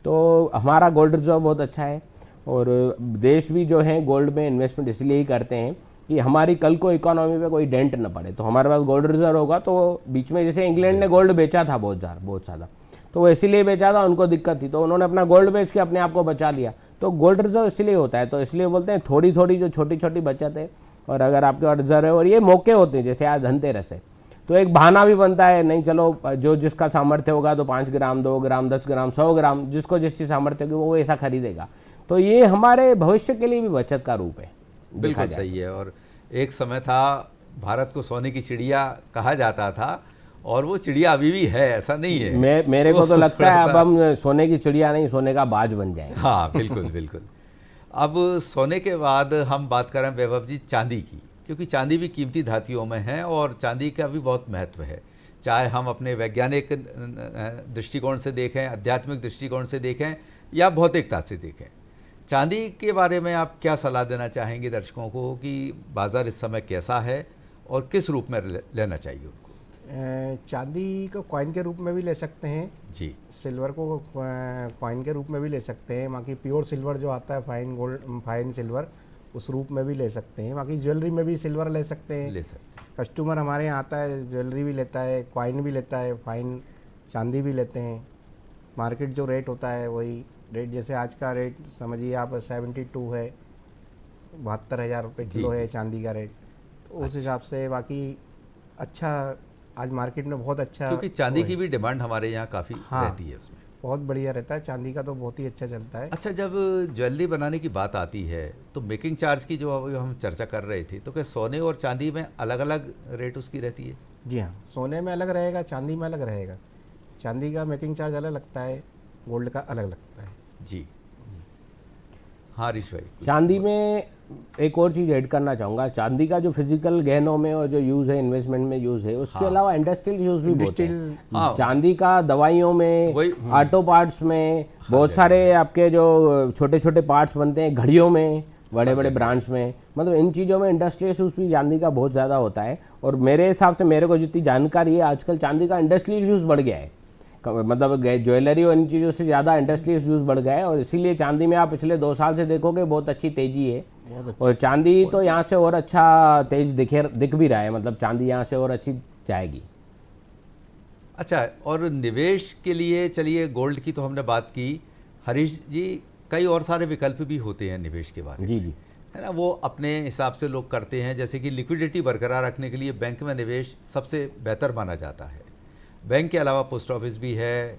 तो हमारा गोल्ड रिजर्व बहुत अच्छा है, और देश भी जो है गोल्ड में इन्वेस्टमेंट इसलिए ही करते हैं कि हमारी कल को इकोनॉमी पे कोई डेंट न पड़े। तो हमारे पास गोल्ड रिजर्व होगा, तो बीच में जैसे इंग्लैंड ने गोल्ड बेचा था बहुत ज़्यादा, तो वो इसीलिए बेचा था, उनको दिक्कत थी, तो उन्होंने अपना गोल्ड बेच के अपने आप को बचा लिया। तो गोल्ड रिजर्व इसलिए होता है, तो इसलिए बोलते हैं थोड़ी थोड़ी जो छोटी छोटी बचत है, और अगर आपके पास रिजर्व है, और ये मौके होते हैं, जैसे आज धनतेरस है, तो एक बहाना भी बनता है, नहीं चलो जो जिसका सामर्थ्य होगा तो 5 ग्राम, 2 ग्राम, 10 ग्राम, 100 ग्राम, जिसको जिसकी सामर्थ्य होगी वो ऐसा खरीदेगा। तो ये हमारे भविष्य के लिए भी बचत का रूप है। बिल्कुल सही है। और एक समय था भारत को सोने की चिड़िया कहा जाता था, और वो चिड़िया अभी भी है, ऐसा नहीं है। मेरे को तो लगता है अब हम सोने की चिड़िया नहीं, सोने का बाज बन जाएंगे। हाँ बिल्कुल बिल्कुल। अब सोने के बाद हम बात करें वैभव जी चांदी की, क्योंकि चांदी भी कीमती धातुओं में है और चांदी का भी बहुत महत्व है। चाहे हम अपने वैज्ञानिक दृष्टिकोण से देखें, आध्यात्मिक दृष्टिकोण से देखें या भौतिकता से देखें, चांदी के बारे में आप क्या सलाह देना चाहेंगे दर्शकों को कि बाज़ार इस समय कैसा है और किस रूप में लेना चाहिए उनको? चांदी को कॉइन के रूप में भी ले सकते हैं जी, सिल्वर को कॉइन के रूप में भी ले सकते हैं, बाकी प्योर सिल्वर जो आता है फाइन गोल्ड, फाइन सिल्वर, उस रूप में भी ले सकते हैं। बाकी ज्वेलरी में भी सिल्वर ले सकते हैं, ले सकते हैं। कस्टमर हमारे यहाँ आता है ज्वेलरी भी लेता है, कॉइन भी लेता है, फाइन चांदी भी लेते हैं। मार्केट जो रेट होता है वही रेट, जैसे आज का रेट समझिए आप 72 है, 72,000 रुपये किलो है चांदी का रेट, तो उस हिसाब से बाकी अच्छा आज मार्केट में बहुत अच्छा, क्योंकि चांदी की भी डिमांड हमारे यहाँ काफ़ी रहती है, उसमें बहुत बढ़िया रहता है चांदी का, तो बहुत ही अच्छा चलता है। अच्छा, जब ज्वेलरी बनाने की बात आती है तो मेकिंग चार्ज की जो अभी हम चर्चा कर रहे थे, तो क्या सोने और चांदी में अलग अलग रेट उसकी रहती है? जी हाँ, सोने में अलग रहेगा, चांदी में अलग रहेगा। चांदी का मेकिंग चार्ज अलग लगता है, गोल्ड का अलग लगता है। जी हाँ हरीश भाई। चांदी में एक और चीज़ ऐड करना चाहूँगा, चांदी का जो फिजिकल गहनों में और जो यूज़ है, इन्वेस्टमेंट में यूज़ है, उसके अलावा इंडस्ट्रियल यूज़ भी बहुत है। चांदी का दवाइयों में, ऑटो पार्ट्स में, बहुत सारे आपके जो छोटे छोटे पार्ट्स बनते हैं, घड़ियों में, बड़े बड़े ब्रांड्स में, मतलब इन चीज़ों में इंडस्ट्रियल यूज़ भी चांदी का बहुत ज़्यादा होता है। और मेरे हिसाब से, मेरे को जितनी जानकारी है, आजकल चांदी का इंडस्ट्रियल यूज़ बढ़ गया है, मतलब ज्वेलरी और इन चीज़ों से ज़्यादा इंडस्ट्रियल यूज़ बढ़ गया है। और इसीलिए चांदी में आप पिछले 2 साल से देखोगे बहुत अच्छी तेज़ी है, और चांदी तो यहाँ से और अच्छा तेज दिख भी रहा है, मतलब चांदी यहाँ से और अच्छी जाएगी। अच्छा, और निवेश के लिए चलिए गोल्ड की तो हमने बात की, हरीश जी कई और सारे विकल्प भी होते हैं निवेश के बारे में, जी जी, है ना? वो अपने हिसाब से लोग करते हैं, जैसे कि लिक्विडिटी बरकरार रखने के लिए बैंक में निवेश सबसे बेहतर माना जाता है। बैंक के अलावा पोस्ट ऑफिस भी है,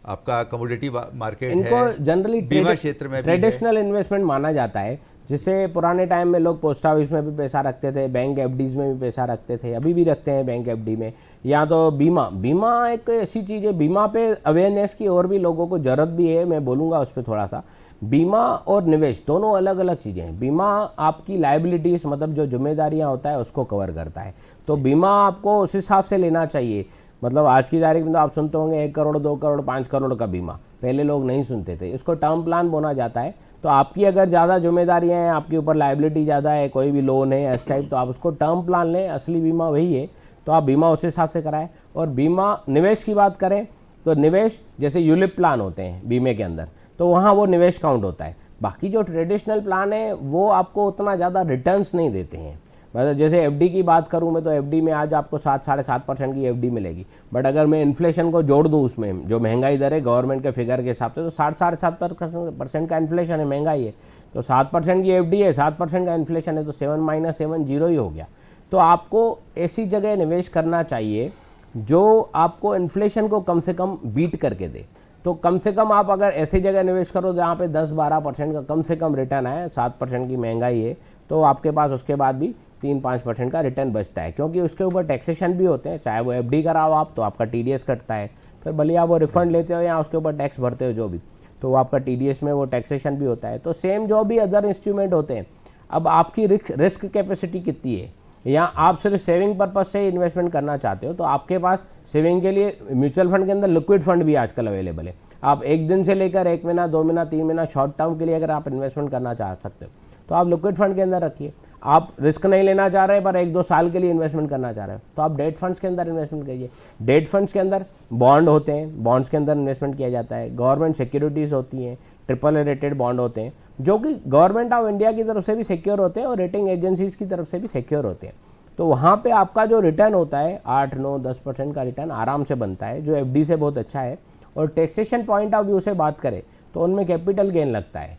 आपका कमोडिटी मार्केट इनको है, जनरली बीमा क्षेत्र में भी ट्रेडिशनल इन्वेस्टमेंट माना जाता है। जिससे पुराने टाइम में लोग पोस्ट ऑफिस में भी पैसा रखते थे, बैंक एफडीज में भी पैसा रखते थे, अभी भी रखते हैं बैंक एफडी में। या तो बीमा एक ऐसी चीज़ है, बीमा पे अवेयरनेस की और भी लोगों को ज़रूरत भी है, मैं बोलूँगा उस पर थोड़ा सा। बीमा और निवेश दोनों अलग अलग चीज़ें हैं। बीमा आपकी लायबिलिटीज़, मतलब जो जिम्मेदारियाँ होता है उसको कवर करता है, तो बीमा आपको उस हिसाब से लेना चाहिए। मतलब आज की तारीख में तो आप सुनते होंगे 1 करोड़, 2 करोड़, 5 करोड़ का बीमा, पहले लोग नहीं सुनते थे। इसको टर्म प्लान बोला जाता है। तो आपकी अगर ज़्यादा जिम्मेदारियाँ हैं, आपके ऊपर लायबिलिटी ज़्यादा है, कोई भी लोन है इस टाइप, तो आप उसको टर्म प्लान लें, असली बीमा वही है, तो आप बीमा उस हिसाब से कराएं। और बीमा निवेश की बात करें तो निवेश जैसे यूलिप प्लान होते हैं बीमे के अंदर, तो वहाँ वो निवेश काउंट होता है। बाकी जो ट्रेडिशनल प्लान है वो आपको उतना ज़्यादा रिटर्न्स नहीं देते हैं। मतलब जैसे एफडी की बात करूं मैं, तो एफडी में आज आपको 7-7.5% की एफडी मिलेगी, बट अगर मैं इन्फ्लेशन को जोड़ दूं उसमें, जो महंगाई दर है गवर्नमेंट के फिगर के हिसाब से, तो 7-7.5% का इन्फ्लेशन है, महंगाई है, तो 7% की एफडी है, 7% का इन्फ्लेशन है, तो 7 - 7 0 ही हो गया। तो आपको ऐसी जगह निवेश करना चाहिए जो आपको इन्फ्लेशन को कम से कम बीट करके दे। तो कम से कम आप अगर ऐसी जगह निवेश करो जहाँ पे 10-12% का कम से कम रिटर्न आए, 7% की महंगाई है, तो आपके पास उसके बाद भी 3-5% का रिटर्न बचता है, क्योंकि उसके ऊपर टैक्सेशन भी होते हैं। चाहे वो एफडी कराओ आप, तो आपका टीडीएस कटता है, फिर भले आप वो रिफंड लेते हो या उसके ऊपर टैक्स भरते हो जो भी, तो वो आपका टीडीएस में वो टैक्सेशन भी होता है। तो सेम जो भी अदर इंस्ट्रूमेंट होते हैं, अब आपकी रिस्क कैपेसिटी कितनी है, या आप सिर्फ सेविंग पर्पज से इन्वेस्टमेंट करना चाहते हो, तो आपके पास सेविंग के लिए म्यूचुअल फंड के अंदर लिक्विड फंड भी आजकल अवेलेबल है। आप 1 दिन से लेकर 1 महीना, 2 महीना, 3 महीना शॉर्ट टर्म के लिए अगर आप इन्वेस्टमेंट करना चाह सकते हो, तो आप लिक्विड फंड के अंदर रखिए। आप रिस्क नहीं लेना चाह रहे पर 1-2 साल के लिए इन्वेस्टमेंट करना चाह रहे हो, तो आप डेट फंड्स के अंदर इन्वेस्टमेंट करिए। डेट फंड्स के अंदर बॉन्ड होते हैं, बॉन्ड्स के अंदर इन्वेस्टमेंट किया जाता है। गवर्नमेंट सिक्योरिटीज़ होती हैं, AAA रेटेड बॉन्ड होते हैं, जो कि गवर्नमेंट ऑफ इंडिया की तरफ से भी सिक्योर होते हैं और रेटिंग एजेंसीज की तरफ से भी सिक्योर होते हैं। तो वहाँ पे आपका जो रिटर्न होता है 8-9-10% का रिटर्न आराम से बनता है, जो एफडी से बहुत अच्छा है। और टैक्सेशन पॉइंट ऑफ व्यू से बात करें तो उनमें कैपिटल गेन लगता है,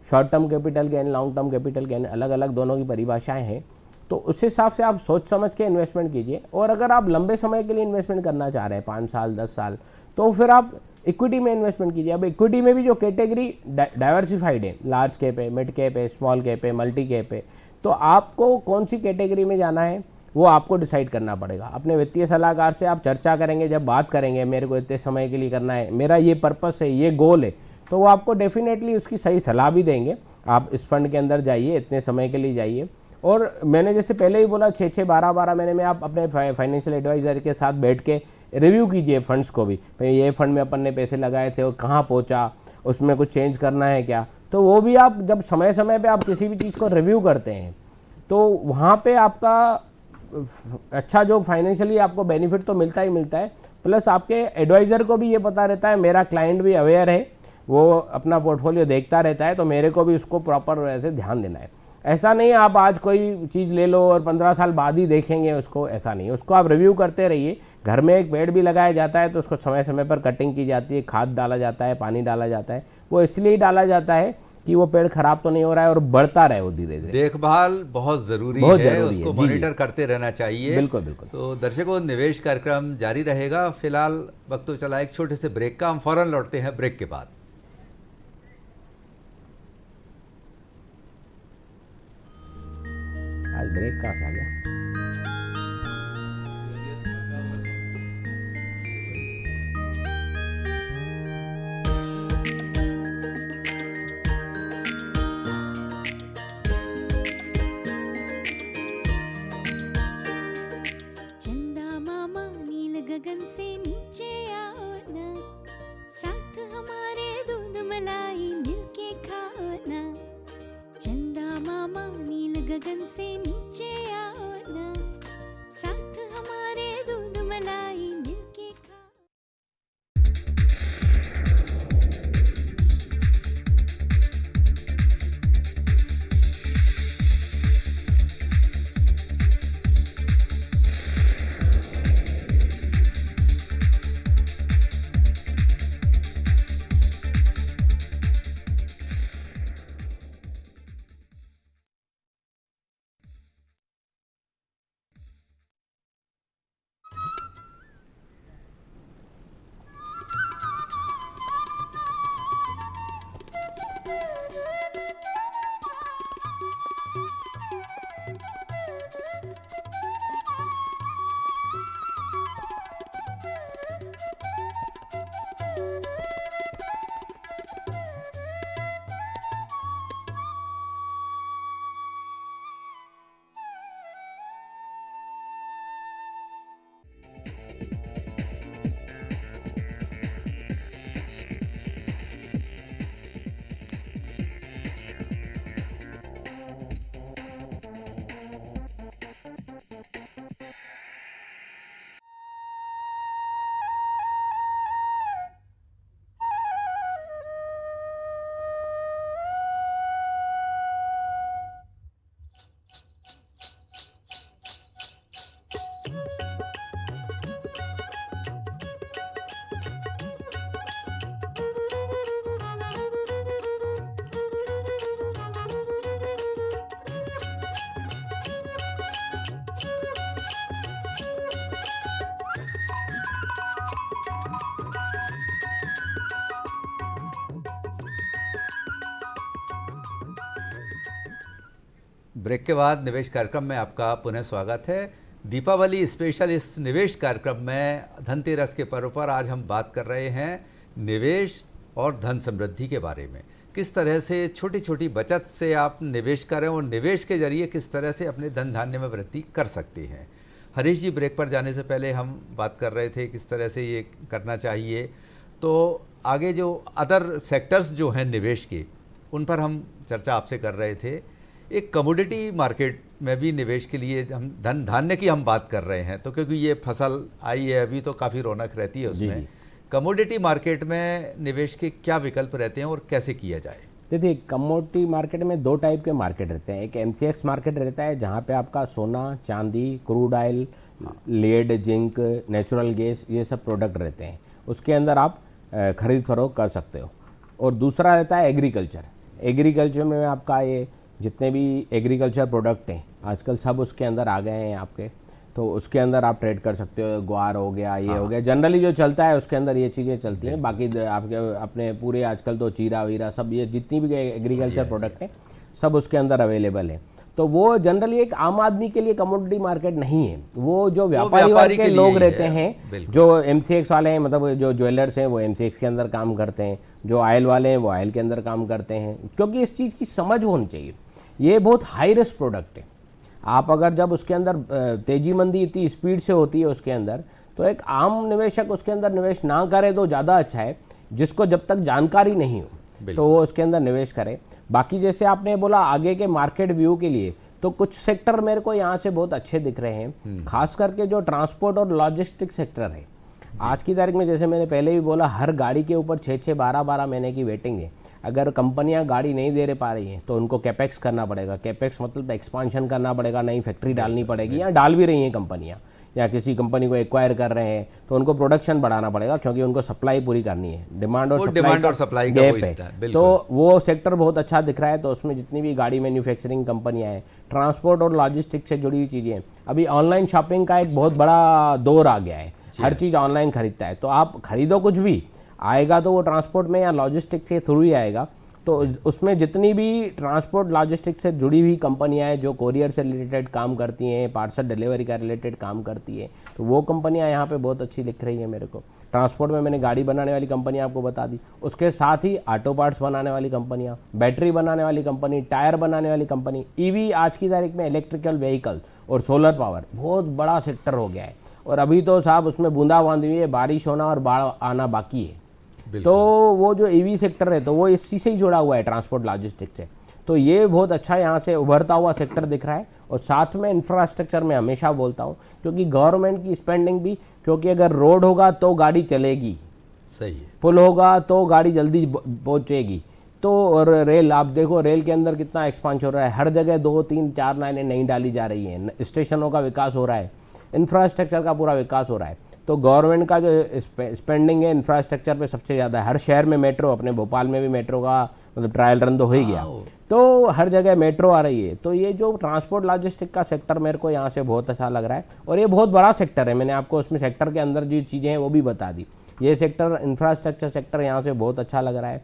short term capital gain, long term capital gain, अलग अलग दोनों की परिभाषाएं हैं। तो उस हिसाब से आप सोच समझ के इन्वेस्टमेंट कीजिए। और अगर आप लंबे समय के लिए इन्वेस्टमेंट करना चाह रहे हैं 5 साल 10 साल, तो फिर आप इक्विटी में इन्वेस्टमेंट कीजिए। अब इक्विटी में भी जो कैटेगरी डाइवर्सिफाइड है, लार्ज कैप है, मिड कैप है, स्मॉल कैप है, मल्टी कैप है, तो आपको कौन सी कैटेगरी में जाना है वो आपको डिसाइड करना पड़ेगा। अपने वित्तीय सलाहकार से आप चर्चा करेंगे, जब बात करेंगे मेरे को इतने समय के लिए करना है, मेरा ये पर्पस है, ये गोल है, तो वो आपको डेफिनेटली उसकी सही सलाह भी देंगे। आप इस फंड के अंदर जाइए, इतने समय के लिए जाइए। और मैंने जैसे पहले ही बोला 6-6 12-12 महीने में आप अपने फाइनेंशियल एडवाइज़र के साथ बैठ के रिव्यू कीजिए फंड्स को भी, भाई ये फंड में अपन ने पैसे लगाए थे और कहाँ पहुँचा, उसमें कुछ चेंज करना है क्या। तो वो भी आप जब समय समय पे आप किसी भी चीज़ को रिव्यू करते हैं तो वहाँ पे आपका अच्छा जो फाइनेंशियली आपको बेनिफिट तो मिलता ही मिलता है, प्लस आपके एडवाइज़र को भी ये पता रहता है, मेरा क्लाइंट भी अवेयर है, वो अपना पोर्टफोलियो देखता रहता है, तो मेरे को भी उसको प्रॉपर वैसे ध्यान देना है। ऐसा नहीं आप आज कोई चीज़ ले लो और 15 साल बाद ही देखेंगे उसको, ऐसा नहीं। उसको आप रिव्यू करते रहिए। घर में एक पेड़ भी लगाया जाता है तो उसको समय समय पर कटिंग की जाती है, खाद डाला जाता है, पानी डाला जाता है। वो इसलिए डाला जाता है कि वो पेड़ खराब तो नहीं हो रहा है और बढ़ता रहे वो धीरे धीरे। देखभाल बहुत जरूरी है, उसको मॉनिटर करते रहना चाहिए। बिल्कुल बिल्कुल। तो दर्शकों, निवेश कार्यक्रम जारी रहेगा। फिलहाल वक्त तो चला एक छोटे से ब्रेक का, हम फौरन लौटते हैं ब्रेक के बाद। आज ब्रेक कहाँ से आ गया? चंदा मामा नील गगन से नीचे आओ ना, साथ हमारे दूध मलाई मिलके खाओ ना। चंदा मामा नील गगन से नीचे आओ ना, साथ हमारे दूध मलाई मिलके खाओ। ब्रेक के बाद निवेश कार्यक्रम में आपका पुनः स्वागत है। दीपावली स्पेशल इस निवेश कार्यक्रम में धनतेरस के पर्व पर आज हम बात कर रहे हैं निवेश और धन समृद्धि के बारे में। किस तरह से छोटी छोटी बचत से आप निवेश करें और निवेश के जरिए किस तरह से अपने धन धान्य में वृद्धि कर सकते हैं। हरीश जी, ब्रेक पर जाने से पहले हम बात कर रहे थे किस तरह से ये करना चाहिए, तो आगे जो अदर सेक्टर्स जो हैं निवेश के, उन पर हम चर्चा आपसे कर रहे थे। एक कमोडिटी मार्केट में भी निवेश के लिए हम धन धान्य की हम बात कर रहे हैं, तो क्योंकि ये फसल आई है अभी तो काफ़ी रौनक रहती है उसमें। कमोडिटी मार्केट में निवेश के क्या विकल्प रहते हैं और कैसे किया जाए? देखिए, कमोडिटी मार्केट में 2 टाइप के मार्केट रहते हैं। एक MCX मार्केट रहता है जहाँ पे आपका सोना, चांदी, crude oil, lead, zinc, natural gas, ये सब प्रोडक्ट रहते हैं। उसके अंदर आप खरीद फरोख्त कर सकते हो। और दूसरा रहता है एग्रीकल्चर। एग्रीकल्चर में आपका ये जितने भी एग्रीकल्चर प्रोडक्ट हैं आजकल सब उसके अंदर आ गए हैं आपके, तो उसके अंदर आप ट्रेड कर सकते हो। ग्वार हो गया, ये हो गया, जनरली जो चलता है उसके अंदर ये चीज़ें चलती हैं। बाकी आपके अपने पूरे आजकल तो चीरा वीरा सब ये जितनी भी एग्रीकल्चर प्रोडक्ट हैं सब उसके अंदर अवेलेबल है। तो वो जनरली एक आम आदमी के लिए कमोडिटी मार्केट नहीं है, वो जो व्यापारी वर्ग के लोग रहते हैं, जो MCX वाले हैं, मतलब जो ज्वेलर्स हैं वो MCX के अंदर काम करते हैं, जो ऑयल वाले हैं वो ऑयल के अंदर काम करते हैं, क्योंकि इस चीज़ की समझ होनी चाहिए। ये बहुत हाई रिस्क प्रोडक्ट है। आप अगर जब उसके अंदर तेजी मंदी इतनी स्पीड से होती है उसके अंदर, तो एक आम निवेशक उसके अंदर निवेश ना करे तो ज़्यादा अच्छा है, जिसको जब तक जानकारी नहीं हो तो वो उसके अंदर निवेश करे। बाकी जैसे आपने बोला आगे के मार्केट व्यू के लिए, तो कुछ सेक्टर मेरे को यहाँ से बहुत अच्छे दिख रहे हैं, खास करके जो ट्रांसपोर्ट और लॉजिस्टिक सेक्टर है। आज की तारीख में जैसे मैंने पहले भी बोला, हर गाड़ी के ऊपर 6-6, 12-12 महीने की वेटिंग है। अगर कंपनियां गाड़ी नहीं दे पा रही हैं तो उनको कैपेक्स करना पड़ेगा। कैपेक्स मतलब एक्सपांशन करना पड़ेगा, नई फैक्ट्री डालनी पड़ेगी, या डाल भी रही हैं कंपनियां, या किसी कंपनी को एक्वायर कर रहे हैं तो उनको प्रोडक्शन बढ़ाना पड़ेगा, क्योंकि उनको सप्लाई पूरी करनी है। डिमांड और सप्लाई का गैप है, तो वो सेक्टर बहुत अच्छा दिख रहा है। तो उसमें जितनी भी गाड़ी मैन्युफैक्चरिंग कंपनियां हैं, ट्रांसपोर्ट और लॉजिस्टिक्स से जुड़ी हुई चीज़ें हैं। अभी ऑनलाइन शॉपिंग का एक बहुत बड़ा दौर आ गया है, हर चीज़ ऑनलाइन खरीदता है। तो आप खरीदो कुछ भी आएगा तो वो ट्रांसपोर्ट में या लॉजिस्टिक्स के थ्रू ही आएगा। तो उसमें जितनी भी ट्रांसपोर्ट लॉजिस्टिक्स से जुड़ी हुई कंपनियां हैं, जो कोरियर से रिलेटेड काम करती हैं, पार्सल डिलीवरी का रिलेटेड काम करती है, तो वो कंपनियां यहाँ पे बहुत अच्छी दिख रही हैं मेरे को। ट्रांसपोर्ट में मैंने गाड़ी बनाने वाली कंपनी आपको बता दी, उसके साथ ही ऑटो पार्ट्स बनाने वाली कंपनियां, बैटरी बनाने वाली कंपनी, टायर बनाने वाली कंपनी, ईवी आज की तारीख में इलेक्ट्रिकल व्हीकल और सोलर पावर बहुत बड़ा सेक्टर हो गया है। और अभी तो साहब उसमें बूंदाबांदी हुई है, बारिश होना और बाढ़ आना बाकी है। तो वो जो ईवी सेक्टर है तो वो इसी से ही जुड़ा हुआ है, ट्रांसपोर्ट लॉजिस्टिक्स से। तो ये बहुत अच्छा यहाँ से उभरता हुआ सेक्टर दिख रहा है। और साथ में इंफ्रास्ट्रक्चर में हमेशा बोलता हूँ, क्योंकि गवर्नमेंट की स्पेंडिंग भी, क्योंकि अगर रोड होगा तो गाड़ी चलेगी, सही है, पुल होगा तो गाड़ी जल्दी पहुँचेगी। तो और रेल, आप देखो रेल के अंदर कितना एक्सपांशन हो रहा है, हर जगह 2, 3, 4 लाइनें नहीं डाली जा रही हैं, स्टेशनों का विकास हो रहा है, इंफ्रास्ट्रक्चर का पूरा विकास हो रहा है। तो गवर्नमेंट का जो स्पेंडिंग है इंफ्रास्ट्रक्चर पे सबसे ज़्यादा है। हर शहर में मेट्रो, अपने भोपाल में भी मेट्रो का मतलब ट्रायल रन तो हो ही गया, तो हर जगह मेट्रो आ रही है। तो ये जो ट्रांसपोर्ट लॉजिस्टिक का सेक्टर मेरे को यहाँ से बहुत अच्छा लग रहा है, और ये बहुत बड़ा सेक्टर है। मैंने आपको उसमें सेक्टर के अंदर जो चीज़ें हैं वो भी बता दी। ये सेक्टर इंफ्रास्ट्रक्चर सेक्टर यहाँ से बहुत अच्छा लग रहा है।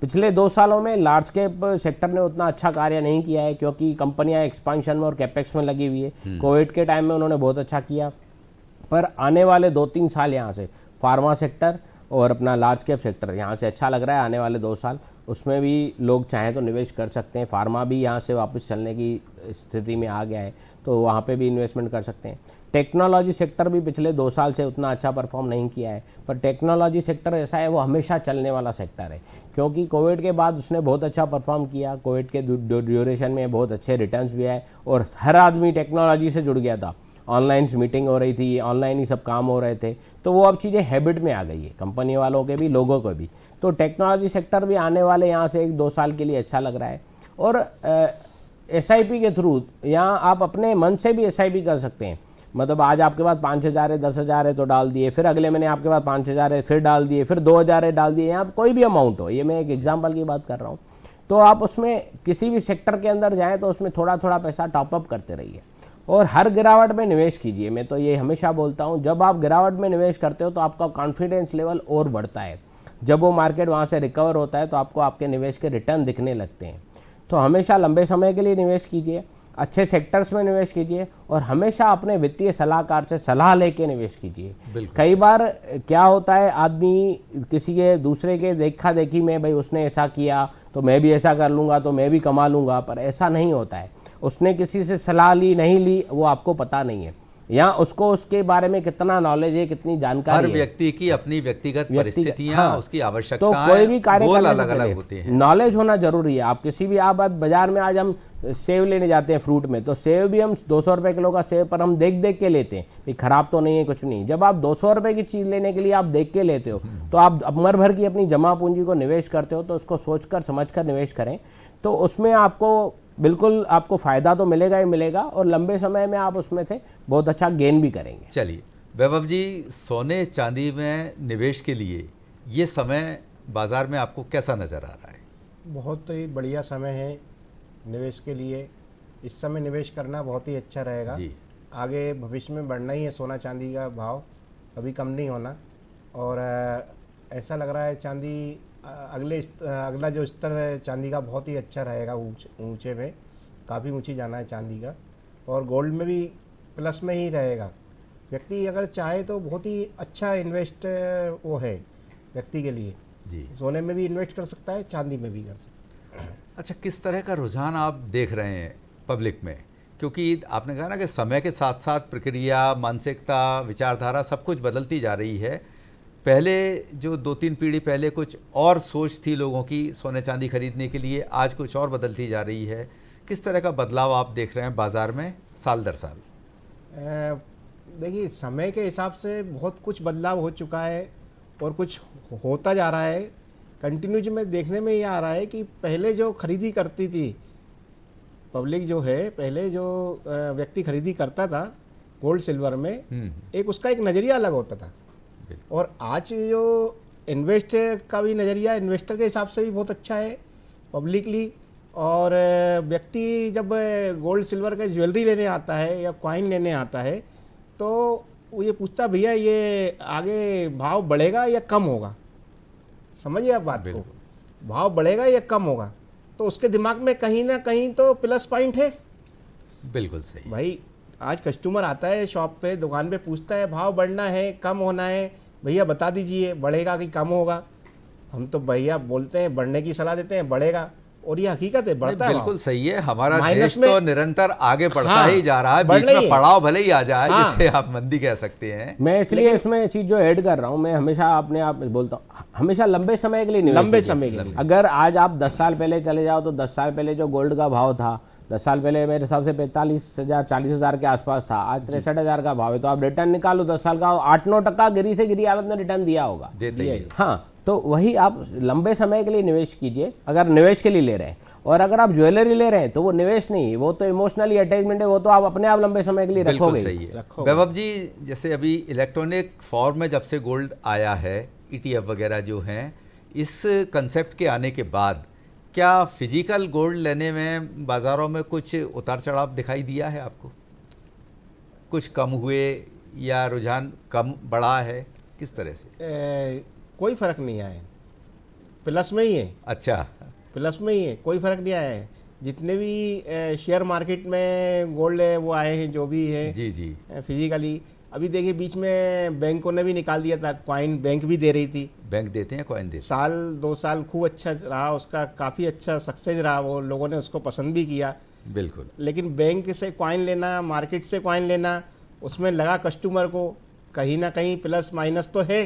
पिछले 2 सालों में लार्ज कैप सेक्टर ने उतना अच्छा कार्य नहीं किया है, क्योंकि कंपनियां एक्सपांशन में और कैपेक्स में लगी हुई है। कोविड के टाइम में उन्होंने बहुत अच्छा किया, पर आने वाले 2-3 साल यहाँ से फार्मा सेक्टर और अपना लार्ज कैप सेक्टर यहाँ से अच्छा लग रहा है। आने वाले 2 साल उसमें भी लोग चाहें तो निवेश कर सकते हैं। फार्मा भी यहाँ से वापस चलने की स्थिति में आ गया है, तो वहाँ पे भी इन्वेस्टमेंट कर सकते हैं। टेक्नोलॉजी सेक्टर भी पिछले 2 साल से उतना अच्छा परफॉर्म नहीं किया है, पर टेक्नोलॉजी सेक्टर ऐसा है वो हमेशा चलने वाला सेक्टर है, क्योंकि कोविड के बाद उसने बहुत अच्छा परफॉर्म किया। कोविड के ड्यूरेशन में बहुत अच्छे रिटर्न्स भी आए, और हर आदमी टेक्नोलॉजी से जुड़ गया था। ऑनलाइन मीटिंग हो रही थी, ऑनलाइन ही सब काम हो रहे थे, तो वो अब चीज़ें हैबिट में आ गई है, कंपनी वालों के भी, लोगों को भी। तो टेक्नोलॉजी सेक्टर भी आने वाले यहाँ से 1-2 साल के लिए अच्छा लग रहा है। और SIP के थ्रू यहाँ आप अपने मन से भी SIP कर सकते हैं। मतलब आज आपके पास 5,000 है, 10,000 है तो डाल दिए, फिर अगले महीने आपके पास 5,000 है फिर डाल दिए, फिर 2,000 है डाल दिए। यहाँ कोई भी अमाउंट हो, ये मैं एक एग्जाम्पल की बात कर रहा हूँ। तो आप उसमें किसी भी सेक्टर के अंदर जाएँ तो उसमें थोड़ा थोड़ा पैसा टॉपअप करते रहिए, और हर गिरावट में निवेश कीजिए। मैं तो ये हमेशा बोलता हूँ, जब आप गिरावट में निवेश करते हो तो आपका कॉन्फिडेंस लेवल और बढ़ता है। जब वो मार्केट वहाँ से रिकवर होता है तो आपको आपके निवेश के रिटर्न दिखने लगते हैं। तो हमेशा लंबे समय के लिए निवेश कीजिए, अच्छे सेक्टर्स में निवेश कीजिए, और हमेशा अपने वित्तीय सलाहकार से सलाह लेके निवेश कीजिए। कई बार क्या होता है, आदमी किसी के दूसरे के देखा देखी में, भाई उसने ऐसा किया तो मैं भी ऐसा कर लूँगा तो मैं भी कमा लूँगा, पर ऐसा नहीं होता है। उसने किसी से सलाह ली नहीं ली वो आपको पता नहीं है, या उसको उसके बारे में कितना नॉलेज है, कितनी जानकारी है। हर व्यक्ति की अपनी व्यक्तिगत परिस्थितियां, हाँ, उसकी आवश्यकताएं, तो कोई भी कार्य अलग अलग होती हैं। नॉलेज होना जरूरी है। आप किसी भी, आप बाजार में आज हम सेब लेने जाते हैं फ्रूट में, तो सेब भी हम 200 रुपए किलो का सेब पर हम देख देख के लेते हैं, ये खराब तो नहीं है, कुछ नहीं। जब आप 200 रुपए की चीज लेने के लिए आप देख के लेते हो, तो आप उम्र भर की अपनी जमा पूंजी को निवेश करते हो, तो उसको सोचकर समझकर निवेश करें, तो उसमें आपको बिल्कुल आपको फ़ायदा तो मिलेगा ही मिलेगा, और लंबे समय में आप उसमें से बहुत अच्छा गेन भी करेंगे। चलिए वैभव जी, सोने चांदी में निवेश के लिए ये समय बाज़ार में आपको कैसा नज़र आ रहा है? बहुत ही बढ़िया समय है। निवेश के लिए इस समय निवेश करना बहुत ही अच्छा रहेगा। जी। आगे भविष्य में बढ़ना ही है सोना चांदी का भाव, कभी कम नहीं होना। और ऐसा लग रहा है चांदी अगला जो स्तर है चांदी का बहुत ही अच्छा रहेगा, ऊंचे में काफ़ी ऊंची जाना है चांदी का। और गोल्ड में भी प्लस में ही रहेगा। व्यक्ति अगर चाहे तो बहुत ही अच्छा इन्वेस्ट वो है व्यक्ति के लिए। जी। सोने में भी इन्वेस्ट कर सकता है, चांदी में भी कर सकता है। अच्छा, किस तरह का रुझान आप देख रहे हैं पब्लिक में? क्योंकि आपने कहा ना कि समय के साथ साथ प्रक्रिया, मानसिकता, विचारधारा सब कुछ बदलती जा रही है। पहले जो 2-3 पीढ़ी पहले कुछ और सोच थी लोगों की सोने चांदी खरीदने के लिए, आज कुछ और बदलती जा रही है। किस तरह का बदलाव आप देख रहे हैं बाज़ार में साल दर साल? देखिए, समय के हिसाब से बहुत कुछ बदलाव हो चुका है और कुछ होता जा रहा है। कंटिन्यूज में देखने में ये आ रहा है कि पहले जो खरीदी करती थी पब्लिक, जो है पहले जो व्यक्ति खरीदी करता था गोल्ड सिल्वर में, एक उसका एक नज़रिया अलग होता था। और आज जो इन्वेस्ट का भी नज़रिया इन्वेस्टर के हिसाब से भी बहुत अच्छा है पब्लिकली। और व्यक्ति जब गोल्ड सिल्वर का ज्वेलरी लेने आता है या कॉइन लेने आता है तो वो ये पूछता, भैया ये आगे भाव बढ़ेगा या कम होगा? समझिए आप बात को, भाव बढ़ेगा या कम होगा, तो उसके दिमाग में कहीं ना कहीं तो प्लस पॉइंट है। बिल्कुल सही भाई, आज कस्टमर आता है शॉप पे, दुकान पे, पूछता है भाव बढ़ना है कम होना है, भैया बता दीजिए बढ़ेगा कि कम होगा। हम तो भैया बोलते हैं, बढ़ने की सलाह देते हैं, बढ़ेगा, और ये हकीकत है, बढ़ता है। बिल्कुल सही है। हमारा माइनस देश में तो निरंतर आगे बढ़ता हाँ, ही जा रहा है। बढ़ बीच रही में है। पड़ाव भले ही आ जाए, हाँ। जिसे आप मंदी कह सकते हैं। मैं इसलिए इसमें चीज़ जो ऐड कर रहा हूँ, मैं हमेशा अपने आप बोलता हूँ, हमेशा लंबे समय के लिए निवेश लंबे कीजिए। समय के लिए। अगर आज आप 10 साल पहले चले जाओ तो 10 साल पहले जो गोल्ड का भाव था, 10 साल पहले मेरे हिसाब से 45,000 40,000 के आसपास था, आज 63,000 का भाव है। तो आप रिटर्न निकालो 10 साल का, 8-9% गिरी से गिरी आपने रिटर्न दिया होगा। देते ही है। हाँ, तो वही आप लंबे समय के लिए निवेश कीजिए, अगर निवेश के लिए ले रहे हैं। और अगर आप ज्वेलरी ले रहे हैं तो वो निवेश नहीं, वो तो इमोशनली अटैचमेंट है, वो तो आप अपने आप लंबे समय के लिए बिल्कुल रखोगे। सही है। वैभव जी, जैसे अभी इलेक्ट्रॉनिक फॉर्म में जब से गोल्ड आया है, ETF वगैरह जो हैं, इस कंसेप्ट के आने के बाद क्या फिजिकल गोल्ड लेने में बाज़ारों में कुछ उतार चढ़ाव दिखाई दिया है आपको? कुछ कम हुए या रुझान कम बढ़ा है, किस तरह से? कोई फर्क नहीं आया है, प्लस में ही है। अच्छा, प्लस में ही है, कोई फर्क नहीं आया है। जितने भी शेयर मार्केट में गोल्ड वो आए हैं, जो भी है जी जी, फिजिकली, अभी देखिए बीच में बैंकों ने भी निकाल दिया था कॉइन, बैंक भी दे रही थी। बैंक देते हैं, कॉइन देते हैं। साल 2 साल खूब अच्छा रहा उसका, काफ़ी अच्छा सक्सेस रहा, वो लोगों ने उसको पसंद भी किया। बिल्कुल। लेकिन बैंक से कॉइन लेना, मार्केट से कॉइन लेना, उसमें लगा कस्टमर को कहीं ना कहीं प्लस माइनस तो है।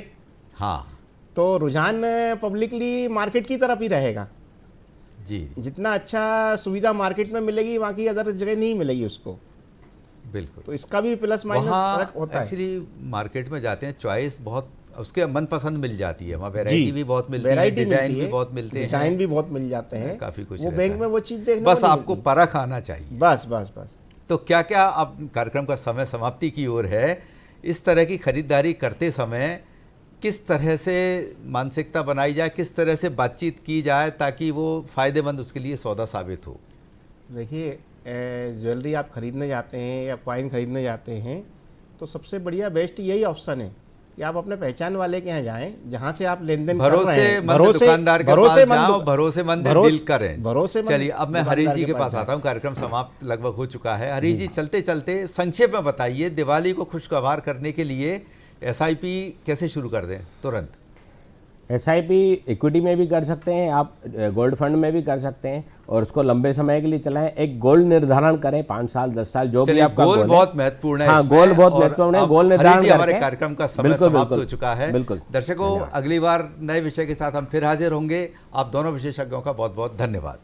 हाँ तो रुझान पब्लिकली मार्केट की तरफ ही रहेगा। जी, जितना अच्छा सुविधा मार्केट में मिलेगी, वहाँ की अदर जगह नहीं मिलेगी उसको। बिल्कुल। तो इसका भी प्लस माइनस फर्क होता है। एक्चुअली मार्केट में जाते हैं, चॉइस बहुत उसके मनपसंद मिल जाती है, वहाँ वैरायटी भी बहुत मिलती है, वैरायटी डिजाइन मिलती भी है, बहुत मिलते हैं, डिजाइन भी बहुत मिल जाते हैं, काफ़ी कुछ वो रहता बैंक है। में वो चीज़ देखने बस को नहीं आपको मिलती। परख आना चाहिए। बस बस बस। तो क्या क्या, अब कार्यक्रम का समय समाप्ति की ओर है, इस तरह की खरीदारी करते समय किस तरह से मानसिकता बनाई जाए, किस तरह से बातचीत की जाए ताकि वो फ़ायदेमंद उसके लिए सौदा साबित हो? देखिए, ज्वेलरी आप खरीदने जाते हैं या कॉइन खरीदने जाते हैं तो सबसे बढ़िया बेस्ट यही ऑप्शन है कि आप अपने पहचान वाले के यहाँ जाएं, जहाँ से आप लेन देन कर रहे हैं, भरोसेमंद दुकानदार के पास जाओ, भरोसेमंद डील करें। भरोसेमंद। चलिए, अब मैं हरीश जी के पास आता हूँ। कार्यक्रम समाप्त लगभग हो चुका है। हरीश जी, चलते चलते संक्षेप में बताइए, दिवाली को खुशगवार करने के लिए SIP कैसे शुरू कर दें तुरंत? SIP इक्विटी में भी कर सकते हैं आप, गोल्ड फंड में भी कर सकते हैं, और उसको लंबे समय के लिए चलाएं। एक गोल निर्धारण करें, 5 साल 10 साल जो भी आपका गोल गोल बहुत है। महत्वपूर्ण है। हाँ, इसमें। गोल बहुत और महत्वपूर्ण है, अब गोल निर्धारण हरीश जी, हमारे करके। कार्यक्रम का समय बिल्कुल, समाप्त बिल्कुल, हो चुका है। बिल्कुल। दर्शकों, अगली बार नए विषय के साथ हम फिर हाजिर होंगे। आप दोनों विशेषज्ञों का बहुत बहुत धन्यवाद।